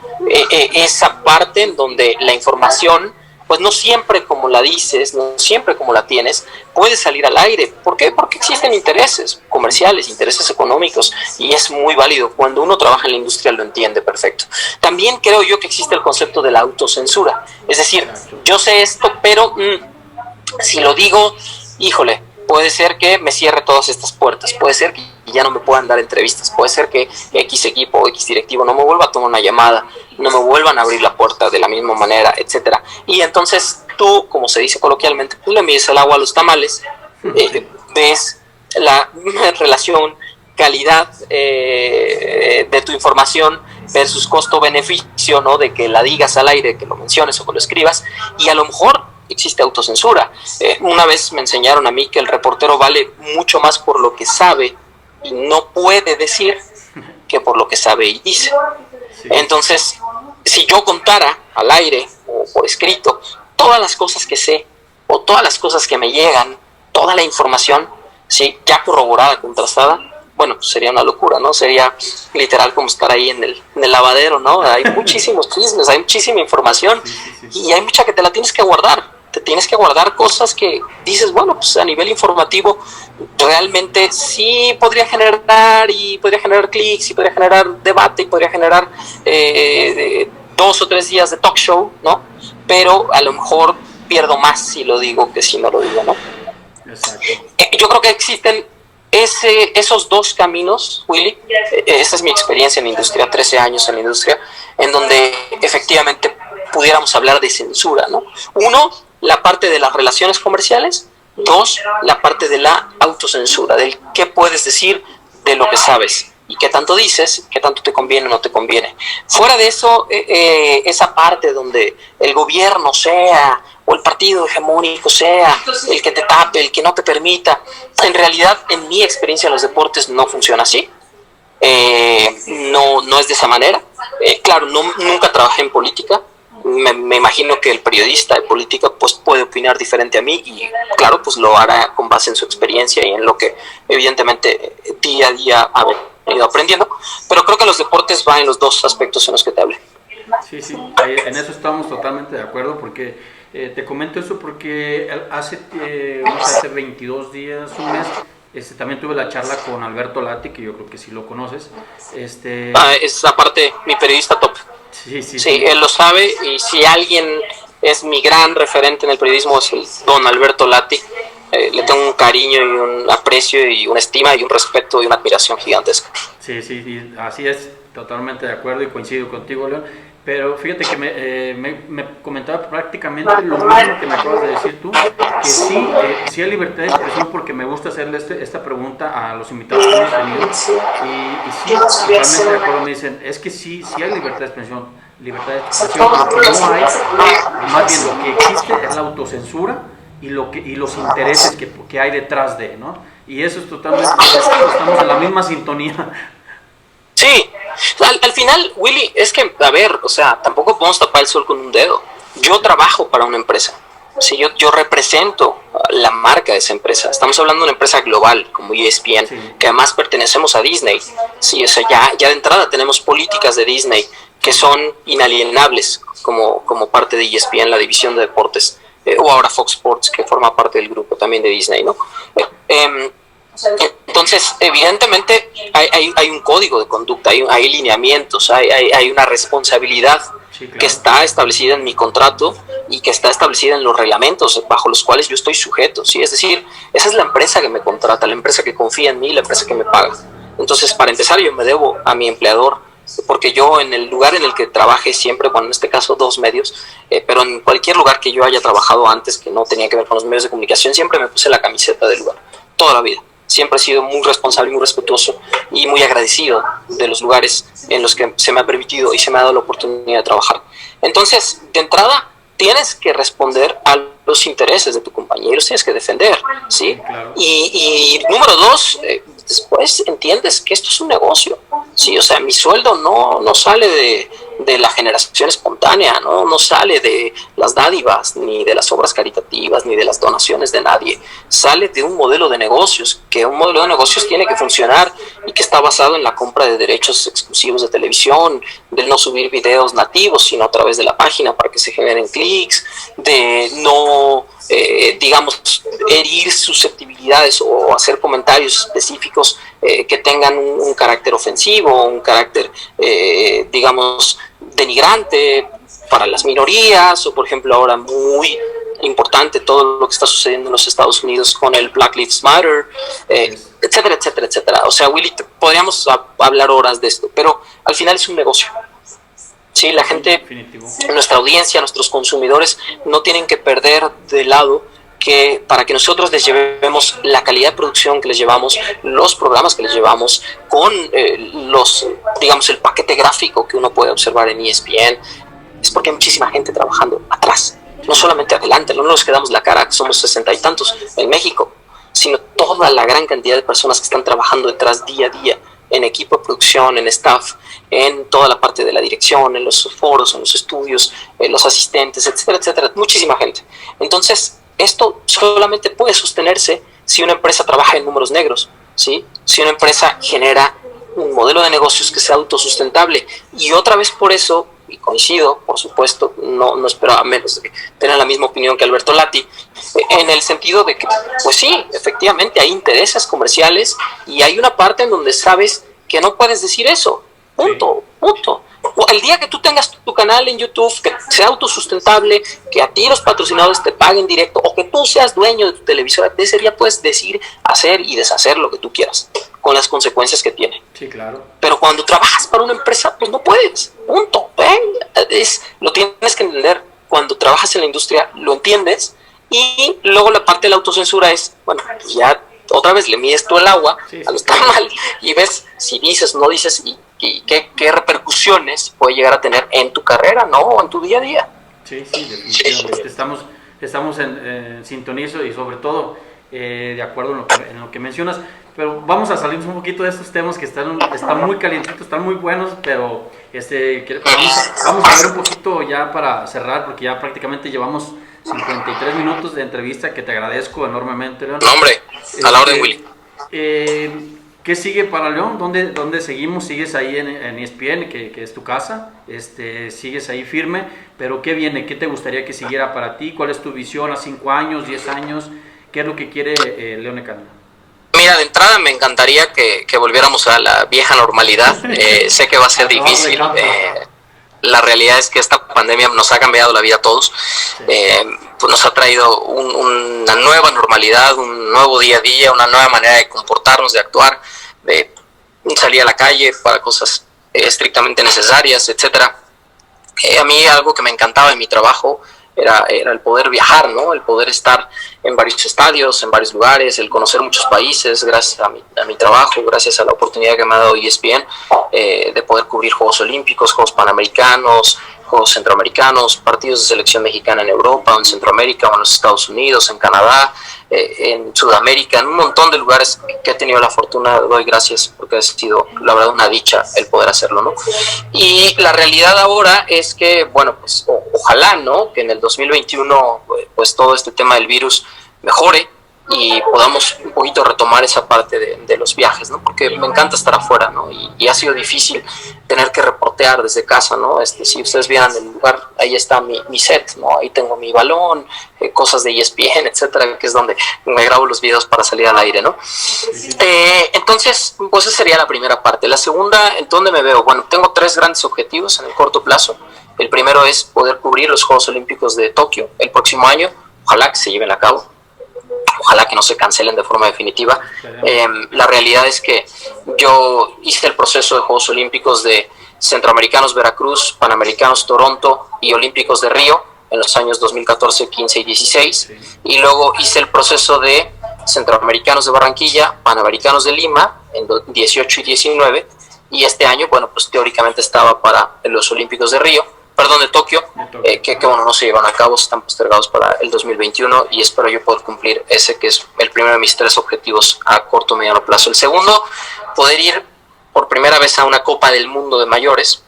esa parte en donde la información, pues no siempre como la dices, no siempre como la tienes, puede salir al aire. ¿Por qué? Porque existen intereses comerciales, intereses económicos, y es muy válido. Cuando uno trabaja en la industria lo entiende perfecto. También creo yo que existe el concepto de la autocensura. Es decir, yo sé esto, pero si lo digo, híjole, puede ser que me cierre todas estas puertas, puede ser que ya no me puedan dar entrevistas, puede ser que X equipo o X directivo no me vuelva a tomar una llamada, no me vuelvan a abrir la puerta de la misma manera, etcétera. Y entonces tú, como se dice coloquialmente, tú le mides el agua a los tamales, ves la relación calidad de tu información versus costo-beneficio, ¿no? De que la digas al aire, que lo menciones o que lo escribas, y a lo mejor existe autocensura. Una vez me enseñaron a mí que el reportero vale mucho más por lo que sabe y no puede decir que por lo que sabe y dice. Entonces, si yo contara al aire o por escrito todas las cosas que sé o todas las cosas que me llegan, toda la información, ¿sí? Ya corroborada, contrastada, bueno, pues sería una locura, ¿no? Sería literal como estar ahí en el lavadero, ¿no? Hay muchísimos chismes, hay muchísima información y hay mucha que te la tienes que guardar. Te tienes que guardar cosas que dices, bueno, pues a nivel informativo realmente sí podría generar clics y podría generar debate y podría generar 2 o 3 días de talk show, ¿no? Pero a lo mejor pierdo más si lo digo que si no lo digo, ¿no? Exacto. Yo creo que existen esos dos caminos, Willy. Esa es mi experiencia en la industria, 13 años en la industria, en donde efectivamente pudiéramos hablar de censura, ¿no? Uno, la parte de las relaciones comerciales. 2, la parte de la autocensura, del qué puedes decir de lo que sabes y qué tanto dices, qué tanto te conviene o no te conviene. Fuera de eso, esa parte donde el gobierno sea o el partido hegemónico sea el que te tape, el que no te permita, en realidad en mi experiencia en los deportes no funciona así. No es de esa manera. Claro, nunca trabajé en política. Me imagino que el periodista de política pues puede opinar diferente a mí y claro, pues lo hará con base en su experiencia y en lo que evidentemente día a día ha venido aprendiendo, pero creo que los deportes van en los dos aspectos en los que te hablé. Sí, en eso estamos totalmente de acuerdo, porque te comento eso porque hace 22 días, un mes, también tuve la charla con Alberto Lati, que yo creo que sí lo conoces. Es aparte mi periodista top. Sí, él lo sabe, y si alguien es mi gran referente en el periodismo es el don Alberto Lati. Le tengo un cariño y un aprecio y una estima y un respeto y una admiración gigantesca. Sí, así es, totalmente de acuerdo y coincido contigo, León. Pero fíjate que me comentaba prácticamente lo mismo que me acabas de decir tú, que sí hay libertad de expresión, porque me gusta hacerle esta pregunta a los invitados que hemos tenido, y sí, totalmente de acuerdo, me dicen, es que sí hay libertad de expresión, lo que no hay, más bien lo que existe es la autocensura y los intereses que hay detrás de, ¿no? Y eso es totalmente, estamos en la misma sintonía. Sí, al final, Willy, es que, a ver, o sea, tampoco podemos tapar el sol con un dedo. Yo trabajo para una empresa. Sí, yo represento la marca de esa empresa. Estamos hablando de una empresa global como ESPN, sí, que además pertenecemos a Disney. Sí, o sea, ya de entrada tenemos políticas de Disney que son inalienables como parte de ESPN, la división de deportes, o ahora Fox Sports, que forma parte del grupo también de Disney, ¿no? Entonces, evidentemente hay un código de conducta, hay lineamientos, hay una responsabilidad, sí, claro, que está establecida en mi contrato y que está establecida en los reglamentos bajo los cuales yo estoy sujeto, ¿sí? Es decir, esa es la empresa que me contrata, la empresa que confía en mí, la empresa que me paga. Entonces, para empezar, yo me debo a mi empleador, porque yo en el lugar en el que trabajé siempre, bueno, en este caso 2 medios, pero en cualquier lugar que yo haya trabajado antes que no tenía que ver con los medios de comunicación, siempre me puse la camiseta del lugar, toda la vida. Siempre he sido muy responsable, muy respetuoso y muy agradecido de los lugares en los que se me ha permitido y se me ha dado la oportunidad de trabajar. Entonces, de entrada, tienes que responder a los intereses de tu compañero, los tienes que defender, ¿sí? Claro. Y número 2, después entiendes que esto es un negocio, ¿sí? O sea, mi sueldo no sale de la generación espontánea, no sale de las dádivas, ni de las obras caritativas, ni de las donaciones de nadie. Sale de un modelo de negocios, que un modelo de negocios tiene que funcionar y que está basado en la compra de derechos exclusivos de televisión, del no subir videos nativos, sino a través de la página para que se generen clics, de no, digamos, herir susceptibilidades o hacer comentarios específicos que tengan un carácter ofensivo, un carácter, digamos, denigrante para las minorías, o por ejemplo ahora muy importante todo lo que está sucediendo en los Estados Unidos con el Black Lives Matter, etcétera, etcétera, etcétera. O sea, Willy, podríamos hablar horas de esto, pero al final es un negocio. Sí, la gente, nuestra audiencia, nuestros consumidores no tienen que perder de lado que para que nosotros les llevemos la calidad de producción que les llevamos, los programas que les llevamos, con digamos, el paquete gráfico que uno puede observar en ESPN, es porque hay muchísima gente trabajando atrás, no solamente adelante, no nos quedamos la cara, que somos 60 y tantos en México, sino toda la gran cantidad de personas que están trabajando detrás día a día, en equipo de producción, en staff, en toda la parte de la dirección, en los foros, en los estudios, en los asistentes, etcétera, etcétera, muchísima gente. Entonces, esto solamente puede sostenerse si una empresa trabaja en números negros, ¿sí? Si una empresa genera un modelo de negocios que sea autosustentable. Y otra vez por eso, y coincido, por supuesto, no esperaba menos de tener la misma opinión que Alberto Lati, en el sentido de que, pues sí, efectivamente hay intereses comerciales y hay una parte en donde sabes que no puedes decir eso, punto. El día que tú tengas tu canal en YouTube, que sea autosustentable, que a ti los patrocinadores te paguen directo, o que tú seas dueño de tu televisora, de ese día puedes decir, hacer y deshacer lo que tú quieras, con las consecuencias que tiene. Sí, claro. Pero cuando trabajas para una empresa, pues no puedes, punto. Lo tienes que entender. Cuando trabajas en la industria, lo entiendes. Y luego la parte de la autocensura es, bueno, pues ya otra vez le mides tú el agua, sí, a lo está mal, y ves si dices, no dices, y qué repercusiones puede llegar a tener en tu carrera, ¿no? O en tu día a día. Sí, definitivamente. Estamos en sintonizo y sobre todo de acuerdo en lo que mencionas. Pero vamos a salirnos un poquito de estos temas que están muy calientitos, están muy buenos, pero vamos a ver un poquito ya para cerrar, porque ya prácticamente llevamos 53 minutos de entrevista, que te agradezco enormemente, León. No, hombre, a la orden, Willy. ¿Qué sigue para León? ¿Dónde seguimos? ¿Sigues ahí en ESPN, que es tu casa? ¿Sigues ahí firme? ¿Pero qué viene? ¿Qué te gustaría que siguiera para ti? ¿Cuál es tu visión a 5 años, 10 años? ¿Qué es lo que quiere León Lecanda? Mira, de entrada me encantaría que volviéramos a la vieja normalidad. Sé que va a ser difícil. La realidad es que esta pandemia nos ha cambiado la vida a todos. Pues nos ha traído una nueva normalidad, un nuevo día a día, una nueva manera de comportarnos, de actuar, de salir a la calle para cosas estrictamente necesarias, etcétera. A mí algo que me encantaba en mi trabajo era el poder viajar, ¿no? El poder estar en varios estadios, en varios lugares, el conocer muchos países, gracias a mi trabajo, gracias a la oportunidad que me ha dado ESPN, de poder cubrir Juegos Olímpicos, Juegos Panamericanos, Juegos Centroamericanos, partidos de selección mexicana en Europa, o en Centroamérica, o en los Estados Unidos, en Canadá, en Sudamérica, en un montón de lugares que he tenido la fortuna, doy gracias porque ha sido la verdad una dicha el poder hacerlo, ¿no? Y la realidad ahora es que, bueno, pues ojalá, ¿no? Que en el 2021 pues todo este tema del virus mejore y podamos un poquito retomar esa parte de los viajes, ¿no? Porque me encanta estar afuera, ¿no? Y ha sido difícil tener que reportear desde casa, ¿no? Si ustedes vieran el lugar, ahí está mi set, ¿no? Ahí tengo mi balón, cosas de ESPN, etcétera, que es donde me grabo los videos para salir al aire, ¿no? Entonces, pues esa sería la primera parte. La segunda, ¿en dónde me veo? Bueno, tengo 3 grandes objetivos en el corto plazo. El primero es poder cubrir los Juegos Olímpicos de Tokio el próximo año, ojalá que se lleven a cabo. Ojalá que no se cancelen de forma definitiva. La realidad es que yo hice el proceso de Juegos Olímpicos de Centroamericanos Veracruz, Panamericanos Toronto y Olímpicos de Río en los años 2014, 15 y 16. Y luego hice el proceso de Centroamericanos de Barranquilla, Panamericanos de Lima en 18 y 19. Y este año, bueno, pues teóricamente estaba para los Olímpicos de Tokio, que bueno, no se llevan a cabo, están postergados para el 2021 y espero yo poder cumplir ese que es el primero de mis 3 objetivos a corto o mediano plazo. El segundo, poder ir por primera vez a una Copa del Mundo de mayores,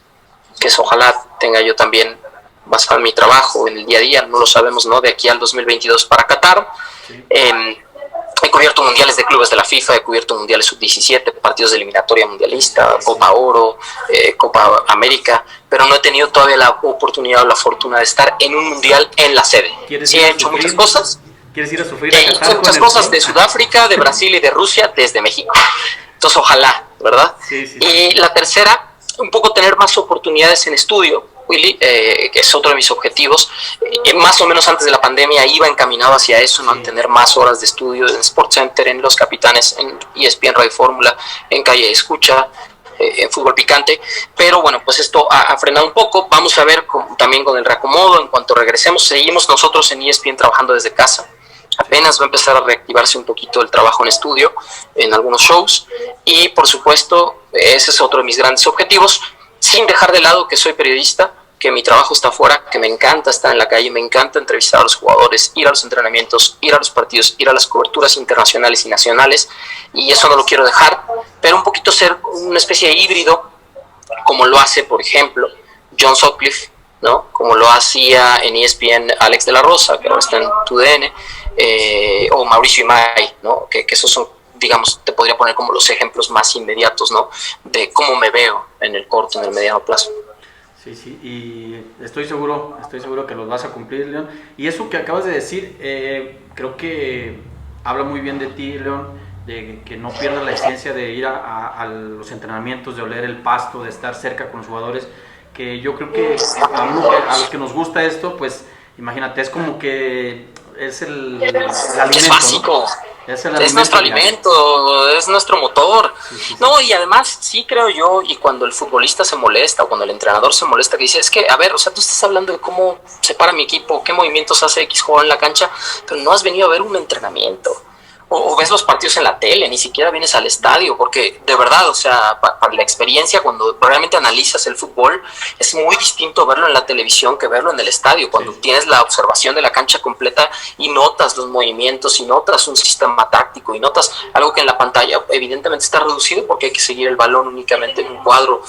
que es ojalá tenga yo también basado en mi trabajo, en el día a día, no lo sabemos, ¿no? De aquí al 2022 para Qatar. Sí. He cubierto mundiales de clubes de la FIFA, he cubierto mundiales sub-17, partidos de eliminatoria mundialista, Copa Oro, Copa América, pero no he tenido todavía la oportunidad o la fortuna de estar en un mundial en la sede. Sí he hecho muchas cosas. ¿Quieres ir a sufrir? He hecho muchas cosas de Sudáfrica, de Brasil y de Rusia desde México. Entonces ojalá, ¿verdad? Sí. Y la tercera, un poco tener más oportunidades en estudio, Willy, que es otro de mis objetivos. Más o menos antes de la pandemia iba encaminado hacia eso, ¿no? Tener más horas de estudio en SportsCenter, en Los Capitanes, en ESPN Radio Fórmula, en Calle de Escucha, en Fútbol Picante, pero bueno, pues esto ha frenado un poco. Vamos a ver también con el reacomodo, en cuanto regresemos. Seguimos nosotros en ESPN trabajando desde casa. Apenas va a empezar a reactivarse un poquito el trabajo en estudio, en algunos shows, y por supuesto, ese es otro de mis grandes objetivos, sin dejar de lado que soy periodista, que mi trabajo está afuera, que me encanta estar en la calle, me encanta entrevistar a los jugadores, ir a los entrenamientos, ir a los partidos, ir a las coberturas internacionales y nacionales, y eso no lo quiero dejar, pero un poquito ser una especie de híbrido, como lo hace, por ejemplo, John Sutcliffe, ¿no? Como lo hacía en ESPN Alex de la Rosa, que ahora está en TUDN, o Mauricio Imay, ¿no? Que esos son, digamos, te podría poner como los ejemplos más inmediatos, ¿no? De cómo me veo en el corto, en el mediano plazo. Sí, y estoy seguro que los vas a cumplir, León. Y eso que acabas de decir, creo que habla muy bien de ti, León, de que no pierdas la esencia de ir a los entrenamientos, de oler el pasto, de estar cerca con los jugadores, que yo creo que a los que nos gusta esto, pues imagínate, es como que es el alimento, es básico, ¿no? Es nuestro alimento, es nuestro motor. Sí. No, y además sí creo yo, y cuando el futbolista se molesta o cuando el entrenador se molesta, que dice, es que, a ver, o sea, tú estás hablando de cómo se para mi equipo, qué movimientos hace X jugador en la cancha, pero no has venido a ver un entrenamiento. O ves los partidos en la tele, ni siquiera vienes al estadio, porque de verdad, o sea, para la experiencia, cuando realmente analizas el fútbol, es muy distinto verlo en la televisión que verlo en el estadio, cuando tienes la observación de la cancha completa y notas los movimientos, y notas un sistema táctico, y notas algo que en la pantalla evidentemente está reducido porque hay que seguir el balón únicamente en un cuadro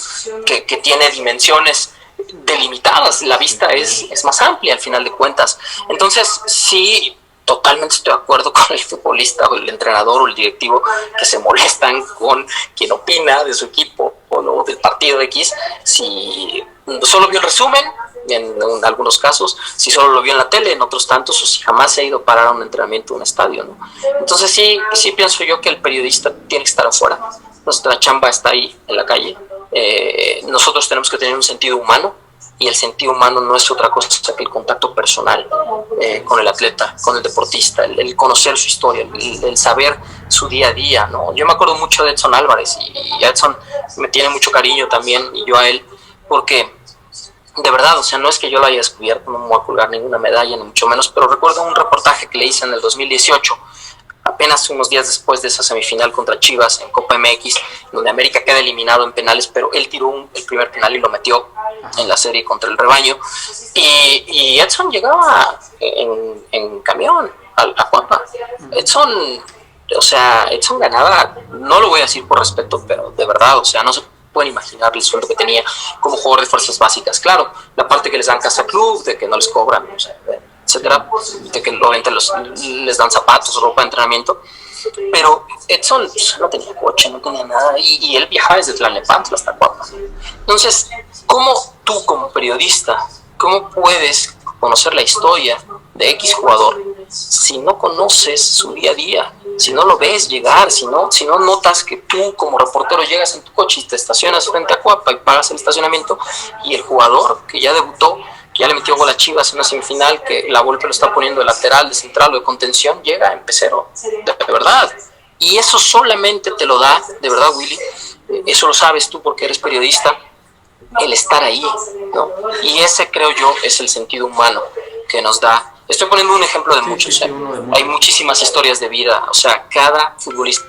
que tiene dimensiones delimitadas, la vista es más amplia al final de cuentas. Entonces, sí, totalmente estoy de acuerdo con el futbolista o el entrenador o el directivo que se molestan con quien opina de su equipo o no, del partido X, si solo vio el resumen en algunos casos, si solo lo vio en la tele, en otros tantos, o si jamás se ha ido a parar a un entrenamiento, a un estadio, ¿no? Entonces sí pienso yo que el periodista tiene que estar afuera, nuestra chamba está ahí en la calle, nosotros tenemos que tener un sentido humano, y el sentido humano no es otra cosa que el contacto personal con el atleta, con el deportista, el conocer su historia, el saber su día a día, ¿no? Yo me acuerdo mucho de Edson Álvarez, y Edson me tiene mucho cariño también, y yo a él, porque de verdad, o sea, no es que yo lo haya descubierto, no me voy a colgar ninguna medalla, ni mucho menos, pero recuerdo un reportaje que le hice en el 2018, apenas unos días después de esa semifinal contra Chivas en Copa MX, donde América queda eliminado en penales, pero él tiró el primer penal y lo metió en la serie contra el Rebaño, y Edson llegaba en camión, a Cuapa. Edson, o sea, Edson ganaba, no lo voy a decir por respeto, pero de verdad, o sea, no se pueden imaginar el sueldo que tenía como jugador de fuerzas básicas. Claro, la parte que les dan casa club, de que no les cobran, o sea, etcétera, de que obviamente les dan zapatos, ropa de entrenamiento. Pero Edson pues, no tenía coche, no tenía nada, y él viajaba desde Tlalnepantla hasta Cuapa. Entonces, ¿cómo tú como periodista, cómo puedes conocer la historia de X jugador si no conoces su día a día, si no lo ves llegar, si no notas que tú como reportero llegas en tu coche y te estacionas frente a Cuapa y pagas el estacionamiento, y el jugador que ya debutó, que ya le metió gol a Chivas en una semifinal, que la Volpe lo está poniendo de lateral, de central o de contención, llega en pecero, de verdad. Y eso solamente te lo da, de verdad, Willy, eso lo sabes tú porque eres periodista, el estar ahí, ¿no? Y ese, creo yo, es el sentido humano que nos da. Estoy poniendo un ejemplo de muchos, hay muchísimas historias de vida, o sea, cada futbolista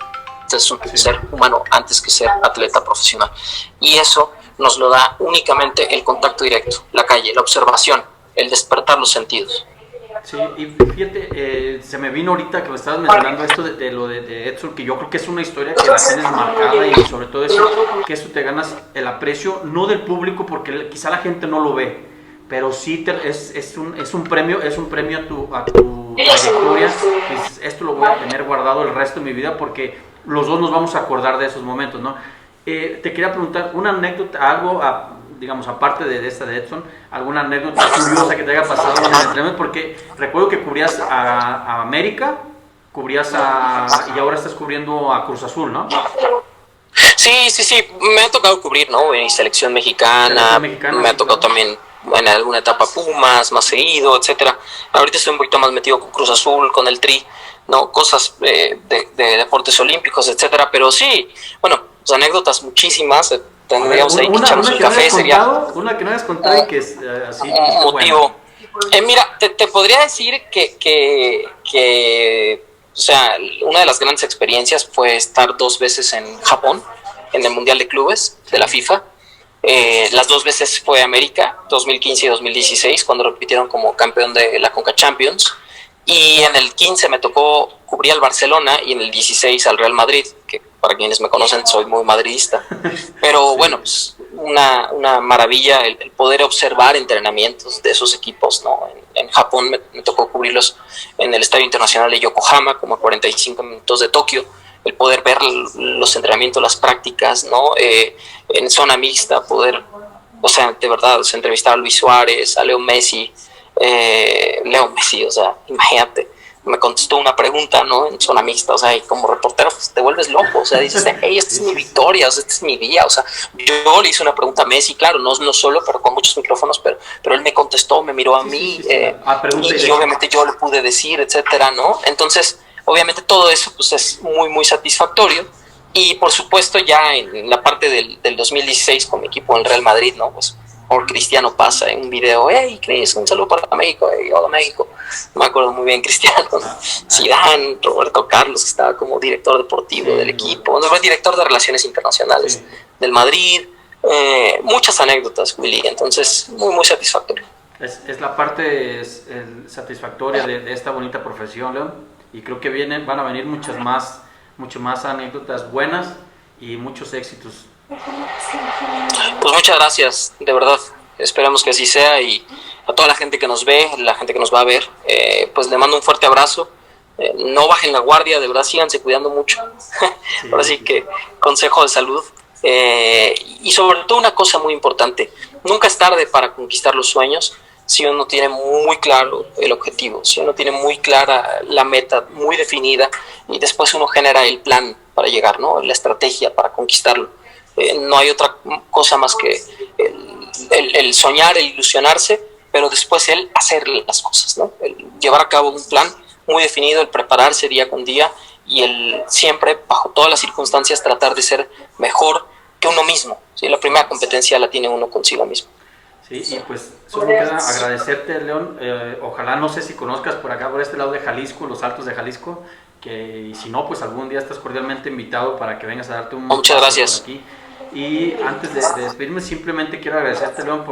es un ser humano antes que ser atleta profesional. Y eso nos lo da únicamente el contacto directo, la calle, la observación, el despertar los sentidos. Sí, y fíjate, se me vino ahorita que me estabas mencionando esto de lo de Edson, que yo creo que es una historia que la tienes marcada, y sobre todo eso, que eso te ganas el aprecio, no del público, porque quizá la gente no lo ve, pero sí es un premio a tu trayectoria. Esto lo voy a tener guardado el resto de mi vida, porque los dos nos vamos a acordar de esos momentos, ¿no? Te quería preguntar una anécdota, algo, digamos, aparte de esta de Edson, alguna anécdota curiosa que te haya pasado en el entrenamiento, porque recuerdo que cubrías a América, y ahora estás cubriendo a Cruz Azul, ¿no? Sí, me ha tocado cubrir, ¿no? En selección mexicana, me ha tocado también en alguna etapa Pumas, más seguido, etcétera. Ahorita estoy un poquito más metido con Cruz Azul, con el Tri, ¿no? Cosas de deportes olímpicos, etcétera, pero sí, bueno, pues anécdotas muchísimas, tendríamos ahí que echarnos un café, sería una que no hayas contado y que es así un motivo. Bueno. Mira, te podría decir que o sea, una de las grandes experiencias fue estar 2 veces en Japón, en el Mundial de Clubes de la FIFA. Las 2 veces fue América, 2015 y 2016, cuando repitieron como campeón de la Conca Champions. Y en el 15 me tocó cubrir al Barcelona, y en el 16 al Real Madrid, que para quienes me conocen soy muy madridista. Pero bueno, pues una maravilla el poder observar entrenamientos de esos equipos, ¿no? En Japón me tocó cubrirlos en el Estadio Internacional de Yokohama, como a 45 minutos de Tokio, el poder ver los entrenamientos, las prácticas, ¿no? En zona mixta, poder, o sea, de verdad, o sea, entrevistar a Luis Suárez, a Leo Messi, o sea, imagínate, me contestó una pregunta, ¿no? En zona mixta, o sea, y como reportero pues te vuelves loco, o sea, dices, hey, esta es mi victoria, o sea, este es mi día, o sea, yo le hice una pregunta a Messi, claro, no solo, pero con muchos micrófonos, pero él me contestó, me miró a mí, y obviamente yo le pude decir, etcétera, ¿no? Entonces, obviamente todo eso pues es muy, muy satisfactorio. Y por supuesto ya en la parte del 2016 con mi equipo en el Real Madrid, ¿no? Pues por Cristiano pasa en un video, hey Cris, un saludo para México, hey, hola México. No me acuerdo muy bien Cristiano, Zidane, Roberto Carlos, que estaba como director deportivo del equipo, no, fue director de Relaciones Internacionales del Madrid. Muchas anécdotas, Willy, entonces muy, muy satisfactorio. Es la parte satisfactoria de esta bonita profesión, León, y creo que van a venir mucho más anécdotas buenas y muchos éxitos. Pues muchas gracias, de verdad, esperamos que así sea, y a toda la gente que nos ve, la gente que nos va a ver, pues le mando un fuerte abrazo. No bajen la guardia, de verdad, síganse cuidando mucho. Ahora sí que consejo de salud, y sobre todo una cosa muy importante: nunca es tarde para conquistar los sueños si uno tiene muy claro el objetivo, si uno tiene muy clara la meta, muy definida, y después uno genera el plan para llegar, ¿no? La estrategia para conquistarlo. No hay otra cosa más que el soñar, el ilusionarse, pero después el hacer las cosas, ¿no? El llevar a cabo un plan muy definido, el prepararse día con día, y el siempre, bajo todas las circunstancias, tratar de ser mejor que uno mismo, ¿sí? La primera competencia la tiene uno consigo mismo. Sí, y pues solo queda agradecerte, León. Ojalá, no sé si conozcas por acá, por este lado de Jalisco, los Altos de Jalisco, y si no, pues algún día estás cordialmente invitado para que vengas a darte un muchas gracias. Por aquí. Y antes de despedirme, simplemente quiero agradecerte, León,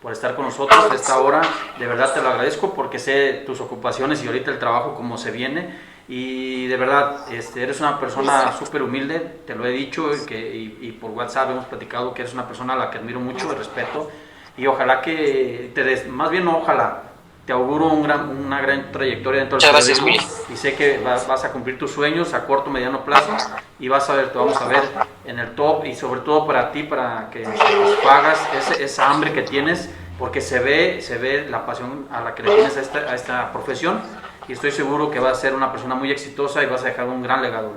por estar con nosotros a esta hora. De verdad te lo agradezco porque sé tus ocupaciones y ahorita el trabajo como se viene. Y de verdad, eres una persona súper humilde, te lo he dicho y por WhatsApp hemos platicado que eres una persona a la que admiro mucho y respeto. Y ojalá que más bien no ojalá, te auguro una gran trayectoria dentro del periodismo. Muchas gracias, Willy. Y sé que vas a cumplir tus sueños a corto, mediano plazo y te vamos a ver en el top y sobre todo para ti, para que pagas esa hambre que tienes, porque se ve la pasión a la que le tienes a esta profesión y estoy seguro que vas a ser una persona muy exitosa y vas a dejar un gran legado.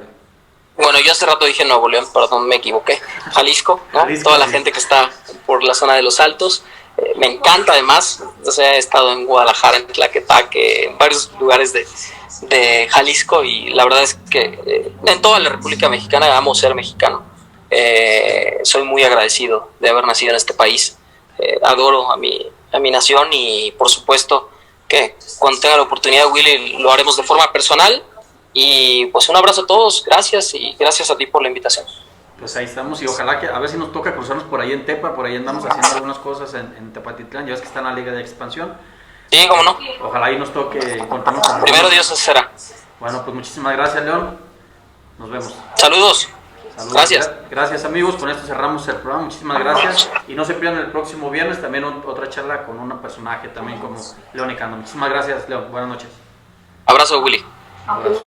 Bueno, yo hace rato dije Nuevo León, perdón, me equivoqué. Jalisco, ¿no? Jalisco, toda la gente que está por la zona de Los Altos. Me encanta además, o sea, he estado en Guadalajara, en Tlaquepaque, en varios lugares de Jalisco y la verdad es que en toda la República Mexicana amo ser mexicano. Soy muy agradecido de haber nacido en este país. Adoro a mi nación y por supuesto que cuando tenga la oportunidad, Willy, lo haremos de forma personal. Y pues un abrazo a todos, gracias y gracias a ti por la invitación. Pues ahí estamos y ojalá que a ver si nos toca cruzarnos por ahí en Tepa, por ahí andamos haciendo algunas cosas en Tepatitlán, ya ves que está en la Liga de Expansión. Sí, cómo no. Ojalá ahí nos toque encontrarnos. Primero Dios será. Bueno, pues muchísimas gracias, León. Nos vemos. Saludos. Gracias. Gracias, amigos, con esto cerramos el programa, muchísimas gracias y no se pierdan el próximo viernes también otra charla con un personaje también como León Ecanda. Muchísimas gracias, León, buenas noches. Abrazo, Willy. Abrazo.